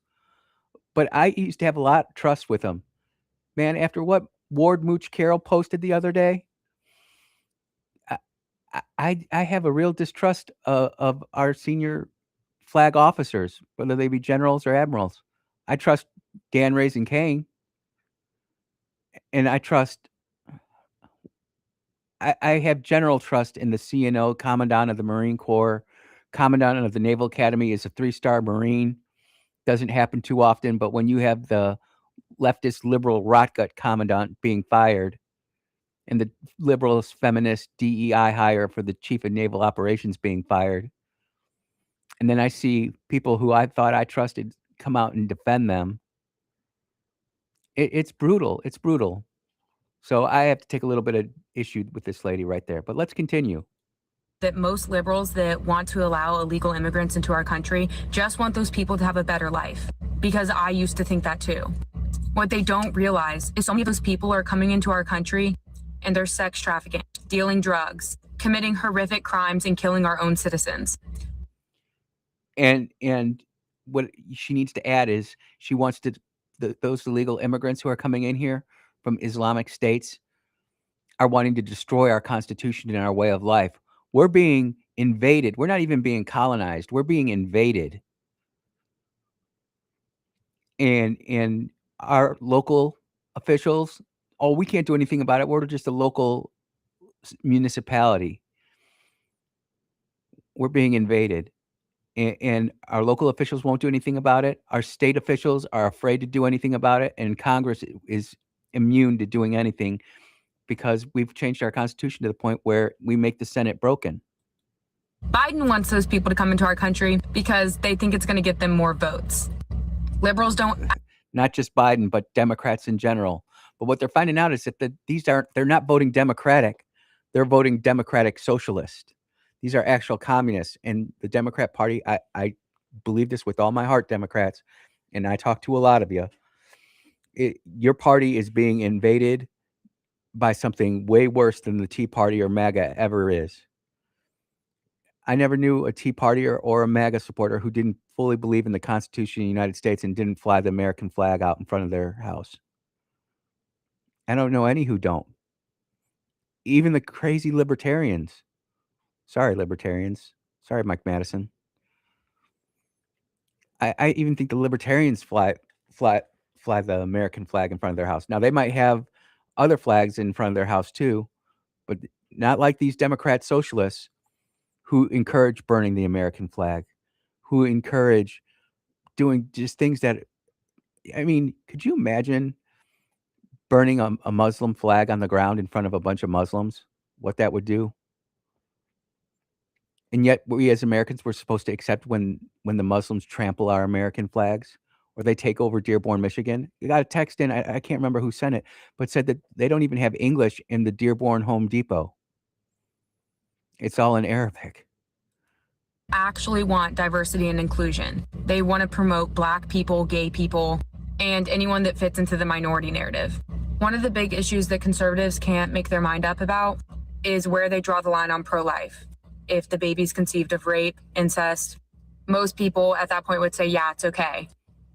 but I used to have a lot of trust with them. Man, after what Ward Mooch Carroll posted the other day, I have a real distrust of our senior flag officers, whether they be generals or admirals. I trust Dan Raising Kane, and I have general trust in the CNO, Commandant of the Marine Corps. Commandant of the Naval Academy is a 3-star Marine. Doesn't happen too often, but when you have the leftist liberal rotgut commandant being fired and the liberalist feminist DEI hire for the chief of naval operations being fired, and then I see people who I thought I trusted come out and defend them, it's brutal. It's brutal. So I have to take a little bit of issue with this lady right there, but let's continue. That most liberals that want to allow illegal immigrants into our country just want those people to have a better life, because I used to think that too. What they don't realize is so many of those people are coming into our country and they're sex trafficking, dealing drugs, committing horrific crimes, and killing our own citizens. And what she needs to add is she wants those illegal immigrants who are coming in here from Islamic states are wanting to destroy our Constitution and our way of life. We're being invaded. We're not even being colonized. We're being invaded. And our local officials, oh, we can't do anything about it. We're just a local municipality. We're being invaded. And our local officials won't do anything about it. Our state officials are afraid to do anything about it. And Congress is immune to doing anything because we've changed our Constitution to the point where we make the Senate broken. Biden wants those people to come into our country because they think it's going to get them more votes. Liberals don't. Not just Biden, but Democrats in general. But what they're finding out is that they're not voting Democratic. They're voting Democratic Socialist. These are actual communists. And the Democrat Party, I believe this with all my heart, Democrats, and I talk to a lot of you. Your party is being invaded by something way worse than the Tea Party or MAGA ever is. I never knew a Tea Party or a MAGA supporter who didn't fully believe in the Constitution of the United States and didn't fly the American flag out in front of their house. I don't know any who don't. Even the crazy libertarians. Sorry, libertarians. Sorry, Mike Madison. I even think the libertarians fly the American flag in front of their house. Now, they might have other flags in front of their house too, but not like these Democrat socialists who encourage burning the American flag, who encourage doing just things that, I mean, could you imagine burning a Muslim flag on the ground in front of a bunch of Muslims, what that would do. And yet we as Americans, we're supposed to accept when the Muslims trample our American flags or they take over Dearborn, Michigan. You got a text in, I can't remember who sent it, but said that they don't even have English in the Dearborn Home Depot. It's all in Arabic. Actually want diversity and inclusion. They want to promote Black people, gay people, and anyone that fits into the minority narrative. One of the big issues that conservatives can't make their mind up about is where they draw the line on pro-life. If the baby's conceived of rape, incest, most people at that point would say, yeah, it's okay.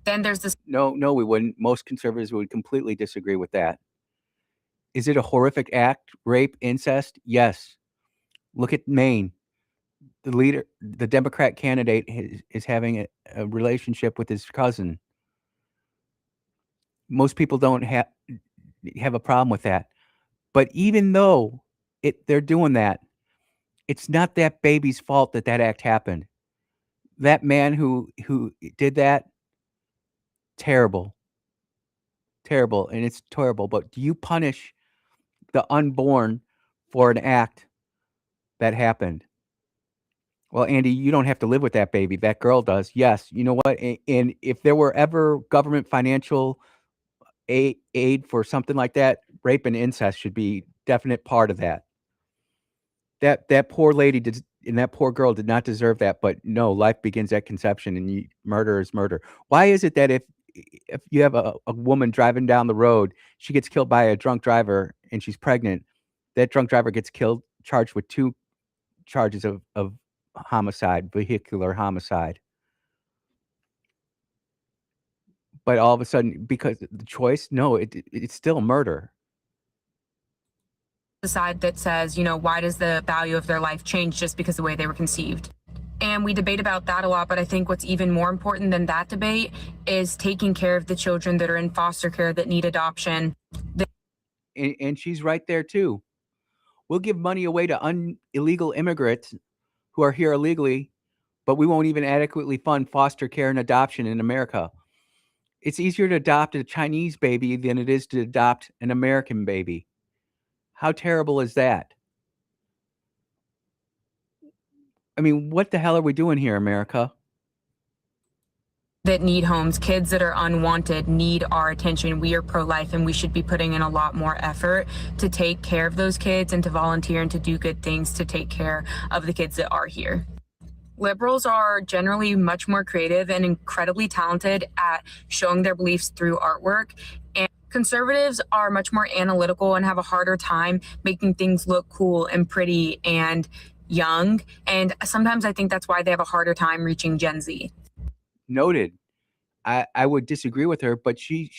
Then there's this. No, we wouldn't. Most conservatives would completely disagree with that. Is it a horrific act, rape, incest? Yes. Look at Maine. The Democrat candidate is having a relationship with his cousin. Most people don't have a problem with that. But even though they're doing that, it's not that baby's fault that act happened. That man who did that, terrible. Terrible, and it's terrible. But do you punish the unborn for an act that happened? Well, Andy, you don't have to live with that baby. That girl does. Yes. You know what? And if there were ever government financial aid for something like that, rape and incest should be definite part of that. That poor lady and that poor girl did not deserve that. But no, life begins at conception, and murder is murder. Why is it that if you have a woman driving down the road, she gets killed by a drunk driver and she's pregnant, that drunk driver gets charged with 2 charges of homicide, vehicular homicide. But all of a sudden, because the choice, no, it's still murder. The side that says, why does the value of their life change just because of the way they were conceived? And we debate about that a lot, but I think what's even more important than that debate is taking care of the children that are in foster care that need adoption. And she's right there too. We'll give money away to illegal immigrants who are here illegally, but we won't even adequately fund foster care and adoption in America. It's easier to adopt a Chinese baby than it is to adopt an American baby. How terrible is that? I mean, what the hell are we doing here, America? That need homes, kids that are unwanted need our attention. We are pro-life, and we should be putting in a lot more effort to take care of those kids and to volunteer and to do good things to take care of the kids that are here. Liberals are generally much more creative and incredibly talented at showing their beliefs through artwork. And conservatives are much more analytical and have a harder time making things look cool and pretty and young. And sometimes I think that's why they have a harder time reaching Gen Z. Noted. I would disagree with her, but she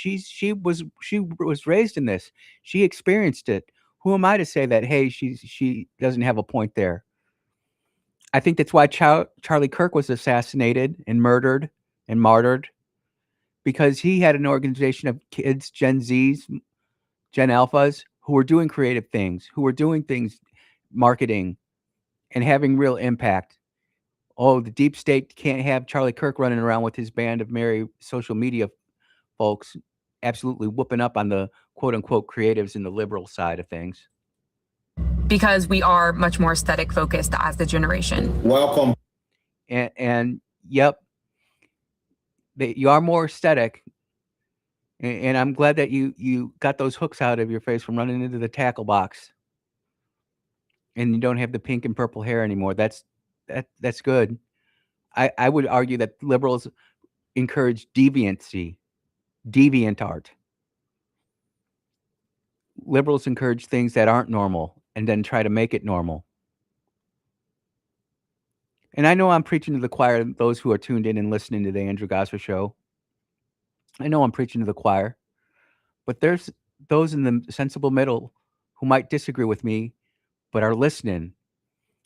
was raised in this. She experienced it. Who am I to say that, hey, she doesn't have a point there? I think that's why Charlie Kirk was assassinated and murdered and martyred, because he had an organization of kids, Gen Zs, Gen Alphas, who were doing creative things, who were doing things, marketing, and having real impact. Oh, the deep state can't have Charlie Kirk running around with his band of merry social media folks, absolutely whooping up on the quote unquote creatives in the liberal side of things. Because we are much more aesthetic focused as the generation. Welcome. And yep, you are more aesthetic. And I'm glad that you got those hooks out of your face from running into the tackle box. And you don't have the pink and purple hair anymore. That's good. I would argue that liberals encourage deviancy, deviant art. Liberals encourage things that aren't normal and then try to make it normal. And I know I'm preaching to the choir, those who are tuned in and listening to the Andrew Gosser Show. I know I'm preaching to the choir, but there's those in the sensible middle who might disagree with me, but are listening.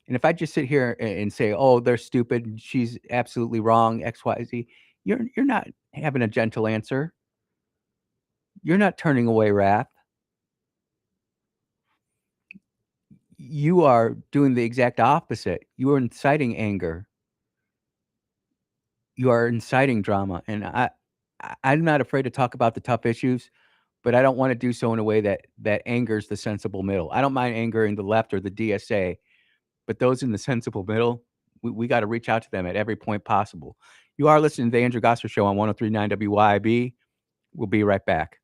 And if I just sit here and say, oh, they're stupid, she's absolutely wrong, X, Y, Z, you're not having a gentle answer. You're not turning away wrath. You are doing the exact opposite. You are inciting anger. You are inciting drama. And I'm not afraid to talk about the tough issues, but I don't want to do so in a way that angers the sensible middle. I don't mind angering the left or the DSA, but those in the sensible middle, we got to reach out to them at every point possible. You are listening to the Andrew Gosser Show on 103.9 WYAB. We'll be right back.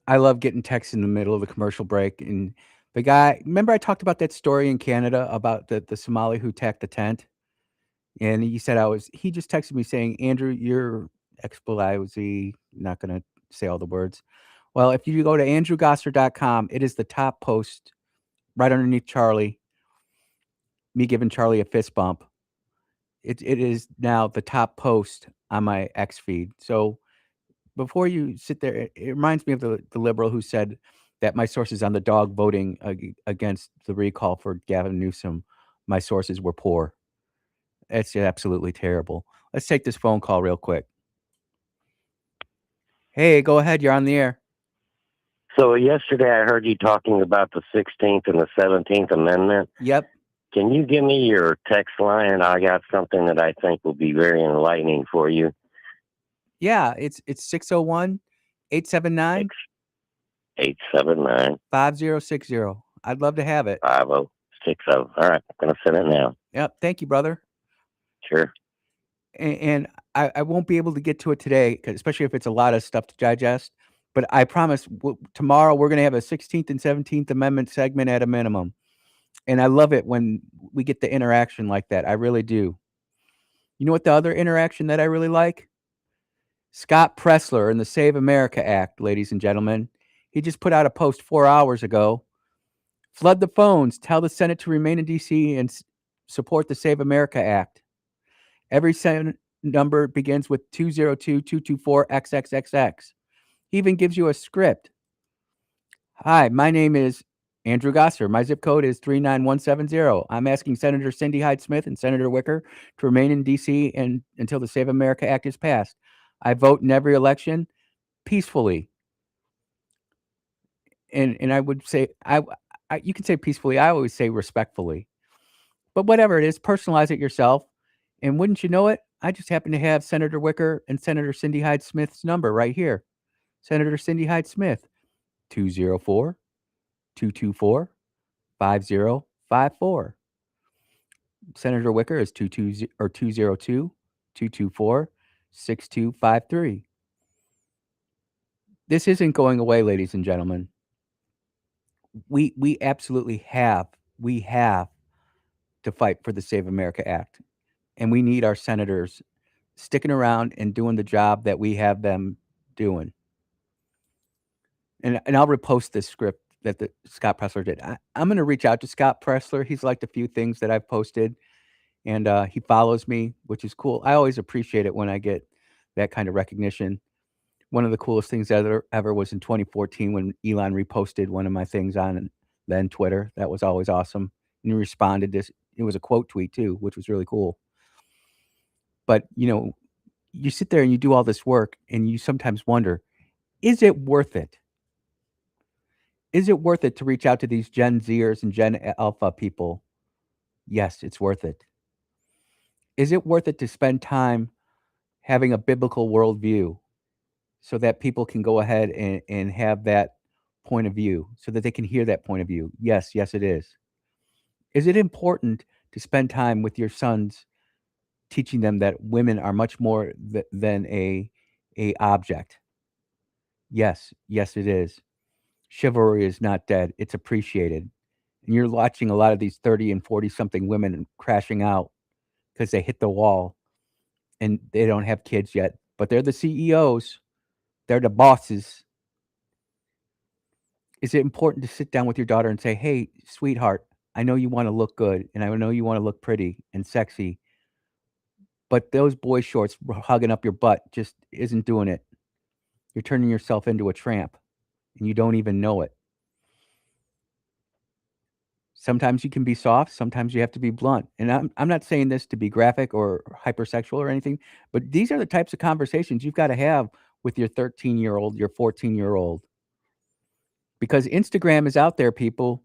I love getting texts in the middle of the commercial break. And the guy, remember I talked about that story in Canada about the Somali who attacked the tent? And he said he just texted me saying, Andrew, you're XYZ, not going to say all the words. Well, if you go to andrewgosser.com, it is the top post right underneath Charlie, me giving Charlie a fist bump. It is now the top post on my X feed. So before you sit there, it reminds me of the liberal who said that my sources on the dog voting against the recall for Gavin Newsom, my sources were poor. It's absolutely terrible. Let's take this phone call real quick. Hey, go ahead. You're on the air. So yesterday I heard you talking about the 16th and the 17th Amendment. Yep. Can you give me your text line? I got something that I think will be very enlightening for you. Yeah, it's 601-879 879 5060. I'd love to have it. 5060. All right, I'm going to send it now. Yep. Thank you, brother. Sure. And I won't be able to get to it today, especially if it's a lot of stuff to digest. But I promise tomorrow we're going to have a 16th and 17th Amendment segment at a minimum. And I love it when we get the interaction like that. I really do. You know what the other interaction that I really like? Scott Pressler and the Save America Act, ladies and gentlemen. He just put out a post 4 hours ago. Flood the phones. Tell the Senate to remain in D.C. and support the Save America Act. Every Senate number begins with 202-224-XXXX. He even gives you a script. Hi, my name is Andrew Gosser. My zip code is 39170. I'm asking Senator Cindy Hyde-Smith and Senator Wicker to remain in D.C. until the Save America Act is passed. I vote in every election peacefully. And I would say, you can say peacefully. I always say respectfully. But whatever it is, personalize it yourself. And wouldn't you know it, I just happen to have Senator Wicker and Senator Cindy Hyde-Smith's number right here. Senator Cindy Hyde-Smith, 204-224-5054. Senator Wicker is 202-224-6253. This isn't going away, ladies and gentlemen. We absolutely have to fight for the Save America Act. And we need our senators sticking around and doing the job that we have them doing. And I'll repost this script that Scott Pressler did. I'm going to reach out to Scott Pressler. He's liked a few things that I've posted, and he follows me, which is cool. I always appreciate it when I get that kind of recognition. One of the coolest things ever was in 2014 when Elon reposted one of my things on then Twitter. That was always awesome. And he responded this. It was a quote tweet too, which was really cool. But, you sit there and you do all this work and you sometimes wonder, is it worth it? Is it worth it to reach out to these Gen Zers and Gen Alpha people? Yes, it's worth it. Is it worth it to spend time having a biblical worldview so that people can go ahead and have that point of view, so that they can hear that point of view? Yes, it is. Is it important to spend time with your sons teaching them that women are much more than a object? Yes, it is. Chivalry is not dead. It's appreciated. And you're watching a lot of these 30 and 40 something women crashing out because they hit the wall and they don't have kids yet, but they're the CEOs. They're the bosses. Is it important to sit down with your daughter and say, hey, sweetheart, I know you want to look good and I know you want to look pretty and sexy, but those boy shorts hugging up your butt just isn't doing it. You're turning yourself into a tramp and you don't even know it. Sometimes you can be soft. Sometimes you have to be blunt. And I'm not saying this to be graphic or hypersexual or anything, but these are the types of conversations you've got to have with your 13-year-old, your 14-year-old. Because Instagram is out there, people.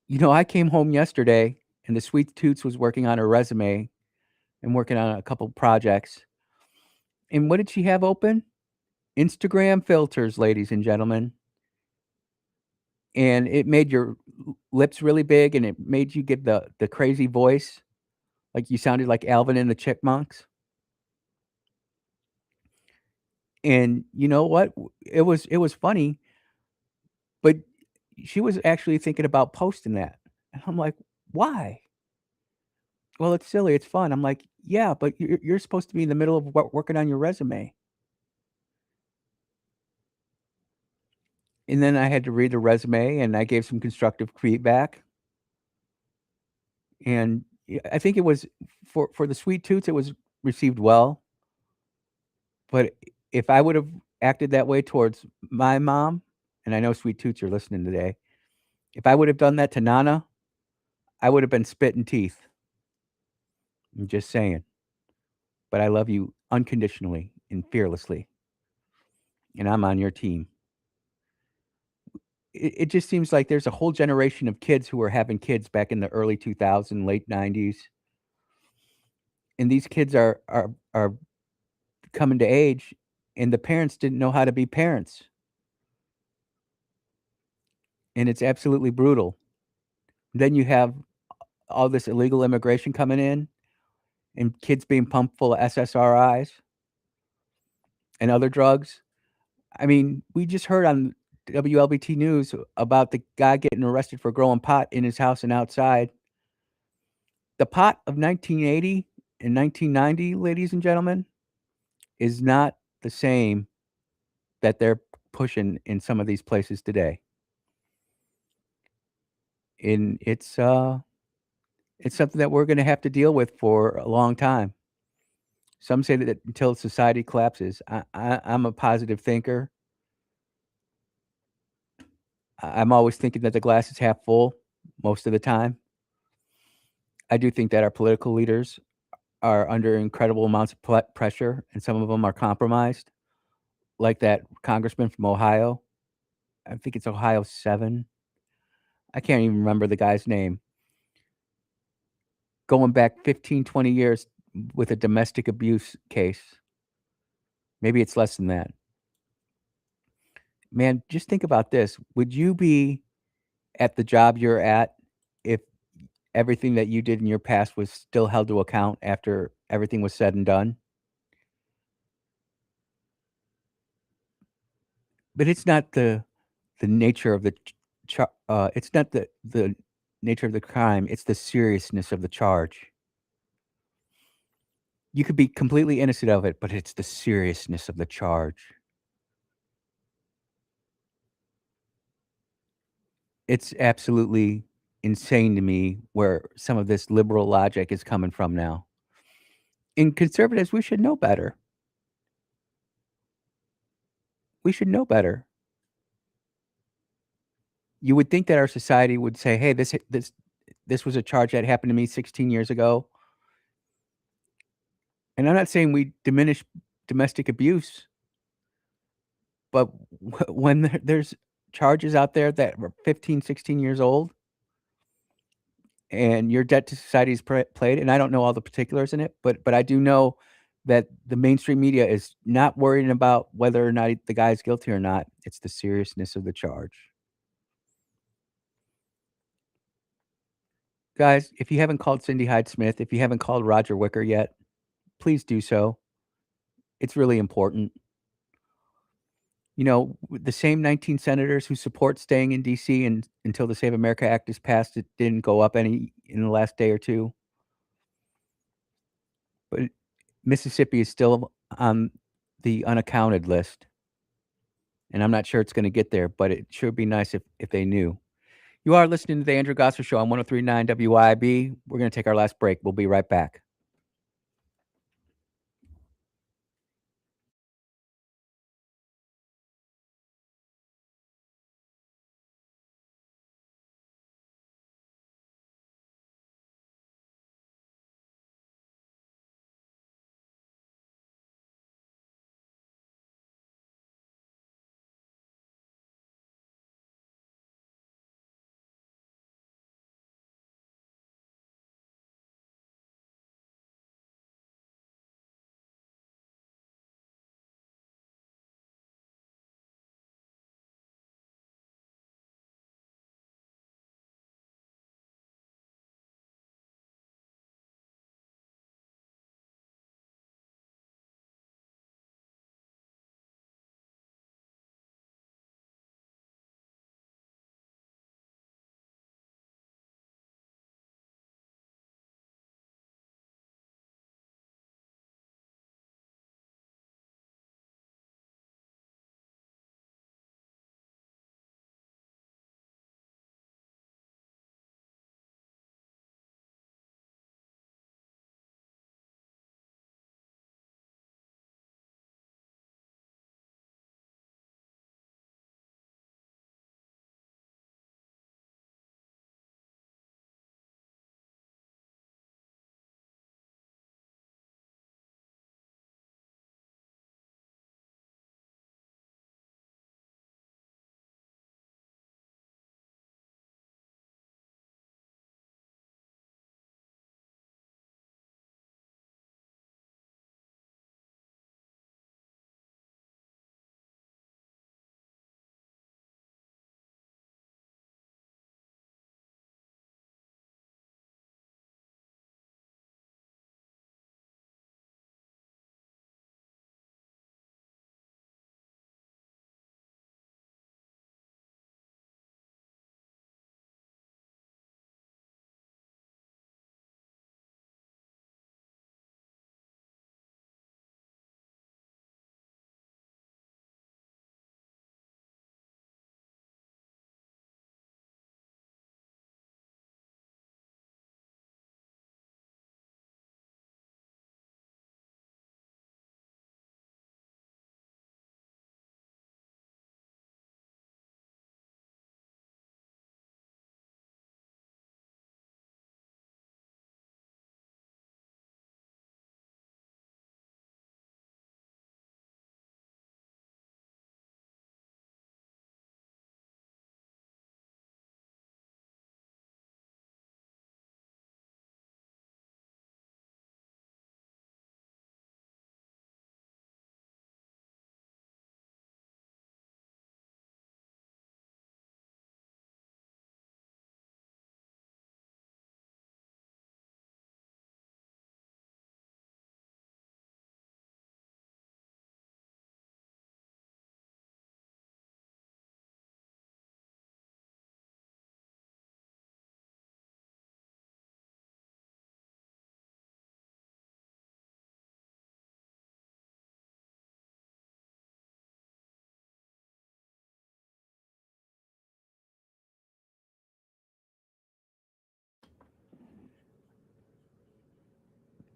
I came home yesterday and the Sweet Toots was working on her resume and working on a couple projects. And what did she have open? Instagram filters, ladies and gentlemen. And it made your lips really big and it made you give the crazy voice. Like you sounded like Alvin and the Chipmunks. And you know what? It was funny, but she was actually thinking about posting that. And I'm like, why? Well, it's silly. It's fun. I'm like, yeah, but you're supposed to be in the middle of working on your resume. And then I had to read the resume, and I gave some constructive feedback. And I think it was for the Sweet Toots, it was received well. But if I would have acted that way towards my mom, and I know Sweet Toots are listening today, if I would have done that to Nana, I would have been spitting teeth. I'm just saying. But I love you unconditionally and fearlessly, and I'm on your team. It just seems like there's a whole generation of kids who were having kids back in the early 2000s, late 90s, and these kids are coming to age, and the parents didn't know how to be parents, and it's absolutely brutal. Then you have all this illegal immigration coming in, and kids being pumped full of SSRIs and other drugs. I mean, we just heard on WLBT News about the guy getting arrested for growing pot in his house and outside. The pot of 1980 and 1990, ladies and gentlemen, is not the same that they're pushing in some of these places today. And it's something that we're going to have to deal with for a long time. Some say that until society collapses. I'm a positive thinker. I'm always thinking that the glass is half full most of the time. I do think that our political leaders are under incredible amounts of pressure, and some of them are compromised, like that congressman from Ohio. I think it's Ohio 7. I can't even remember the guy's name. Going back 15, 20 years with a domestic abuse case. Maybe it's less than that. Man, just think about this. Would you be at the job you're at if everything that you did in your past was still held to account after everything was said and done? But it's not the nature of the it's not the nature of the crime, it's the seriousness of the charge. You could be completely innocent of it, but it's the seriousness of the charge. It's absolutely insane to me where some of this liberal logic is coming from now. And conservatives, we should know better. We should know better. You would think that our society would say, "Hey, this was a charge that happened to me 16 years ago." And I'm not saying we diminish domestic abuse, but when there's charges out there that were 15, 16 years old, and your debt to society is played, and I don't know all the particulars in it, but I do know that the mainstream media is not worrying about whether or not the guy's guilty or not. It's the seriousness of the charge. Guys, if you haven't called Cindy Hyde-Smith, if you haven't called Roger Wicker yet, please do so. It's really important. You know, the same 19 senators who support staying in DC and until the Save America Act is passed, it didn't go up any in the last day or two. But Mississippi is still on the unaccounted list. And I'm not sure it's going to get there, but it sure be nice if they knew. You are listening to the Andrew Gosser Show on 103.9 WYAB. We're going to take our last break. We'll be right back.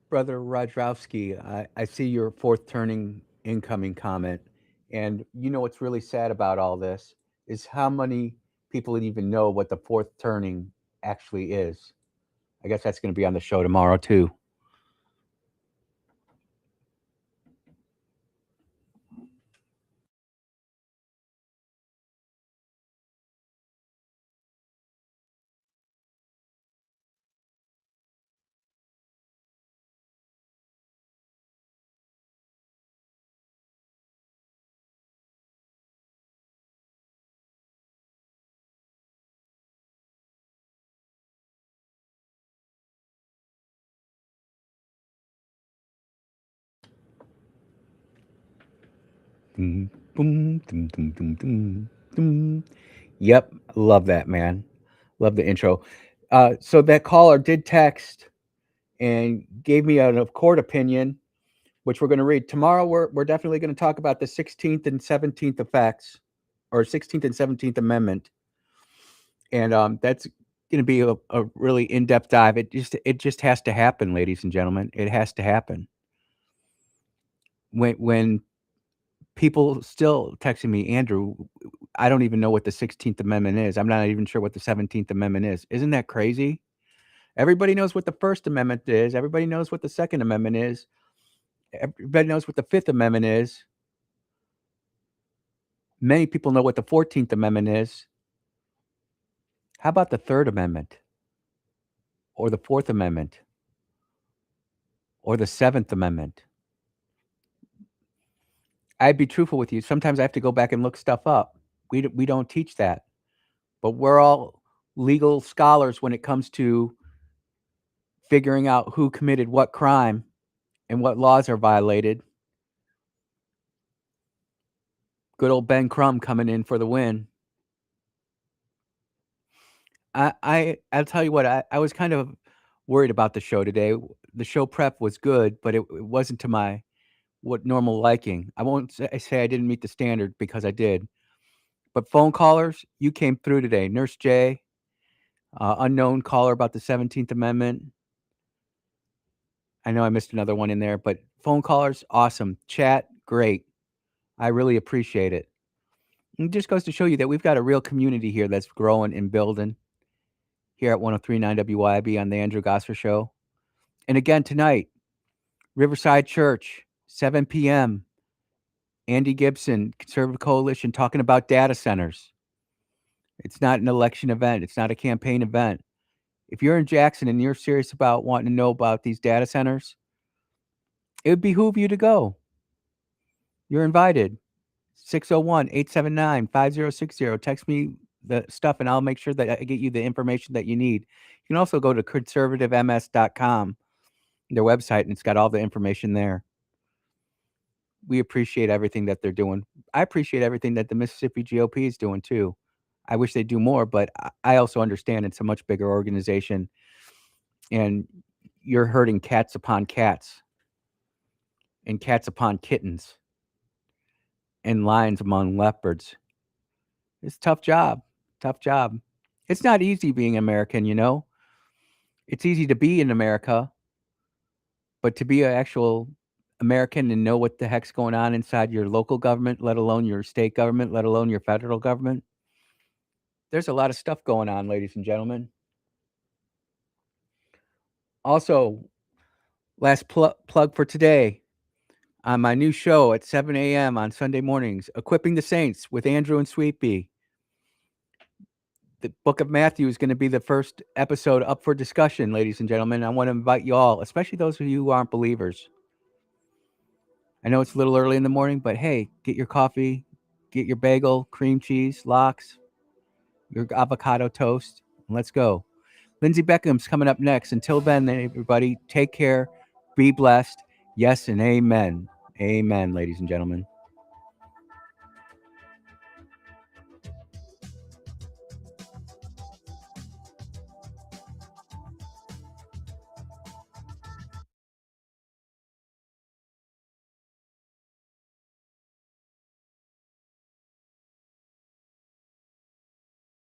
Brother Rodrowski, I see your fourth turning incoming comment. And you know what's really sad about all this is how many people even know what the fourth turning actually is. I guess that's going to be on the show tomorrow, too. Boom, boom, dum, dum, dum, dum, dum. Yep, love that, man. Love the intro. So that caller did text and gave me a court opinion, which we're going to read tomorrow. We're definitely going to talk about the 16th and 17th effects, or 16th and 17th Amendment, and that's going to be a really in-depth dive. It just has to happen, ladies and gentlemen. It has to happen. When people still texting me, Andrew, I don't even know what the 16th Amendment is. I'm not even sure what the 17th Amendment is. Isn't that crazy? Everybody knows what the First Amendment is. Everybody knows what the Second Amendment is. Everybody knows what the Fifth Amendment is. Many people know what the 14th Amendment is. How about the Third Amendment? Or the Fourth Amendment? Or the Seventh Amendment? I'd be truthful with you. Sometimes I have to go back and look stuff up. We don't teach that. But we're all legal scholars when it comes to figuring out who committed what crime and what laws are violated. Good old Ben Crumb coming in for the win. I'll tell you what, I was kind of worried about the show today. The show prep was good, but it wasn't to my normal liking. I won't say I didn't meet the standard, because I did. But phone callers, you came through today. Nurse J, unknown caller about the 17th Amendment. I know I missed another one in there, but phone callers, awesome. Chat, great. I really appreciate it. It just goes to show you that we've got a real community here that's growing and building here at 103.9 WYAB on the Andrew Gosser Show. And again, tonight, Riverside Church, 7 p.m., Andy Gibson, Conservative Coalition, talking about data centers. It's not an election event. It's not a campaign event. If you're in Jackson and you're serious about wanting to know about these data centers, it would behoove you to go. You're invited. 601-879-5060. Text me the stuff and I'll make sure that I get you the information that you need. You can also go to conservativems.com, their website, and it's got all the information there. We appreciate everything that they're doing. I appreciate everything that the Mississippi GOP is doing too. I wish they'd do more, but I also understand it's a much bigger organization, and you're herding cats upon cats and cats upon kittens and lions among leopards. It's a tough job. Tough job. It's not easy being American, you know. It's easy to be in America, but to be an actual American and know what the heck's going on inside your local government, let alone your state government, let alone your federal government, there's a lot of stuff going on, ladies and gentlemen. Also, last plug for today, on my new show at 7 a.m. on Sunday mornings, Equipping the Saints with Andrew and Sweet Bee. The book of Matthew is going to be the first episode up for discussion, ladies and gentlemen. I want to invite you all, especially those of you who aren't believers. I know it's a little early in the morning, but hey, get your coffee, get your bagel, cream cheese, lox, your avocado toast, and let's go. Lindsey Beckham's coming up next. Until then, everybody, take care, be blessed. Yes and amen. Amen, ladies and gentlemen.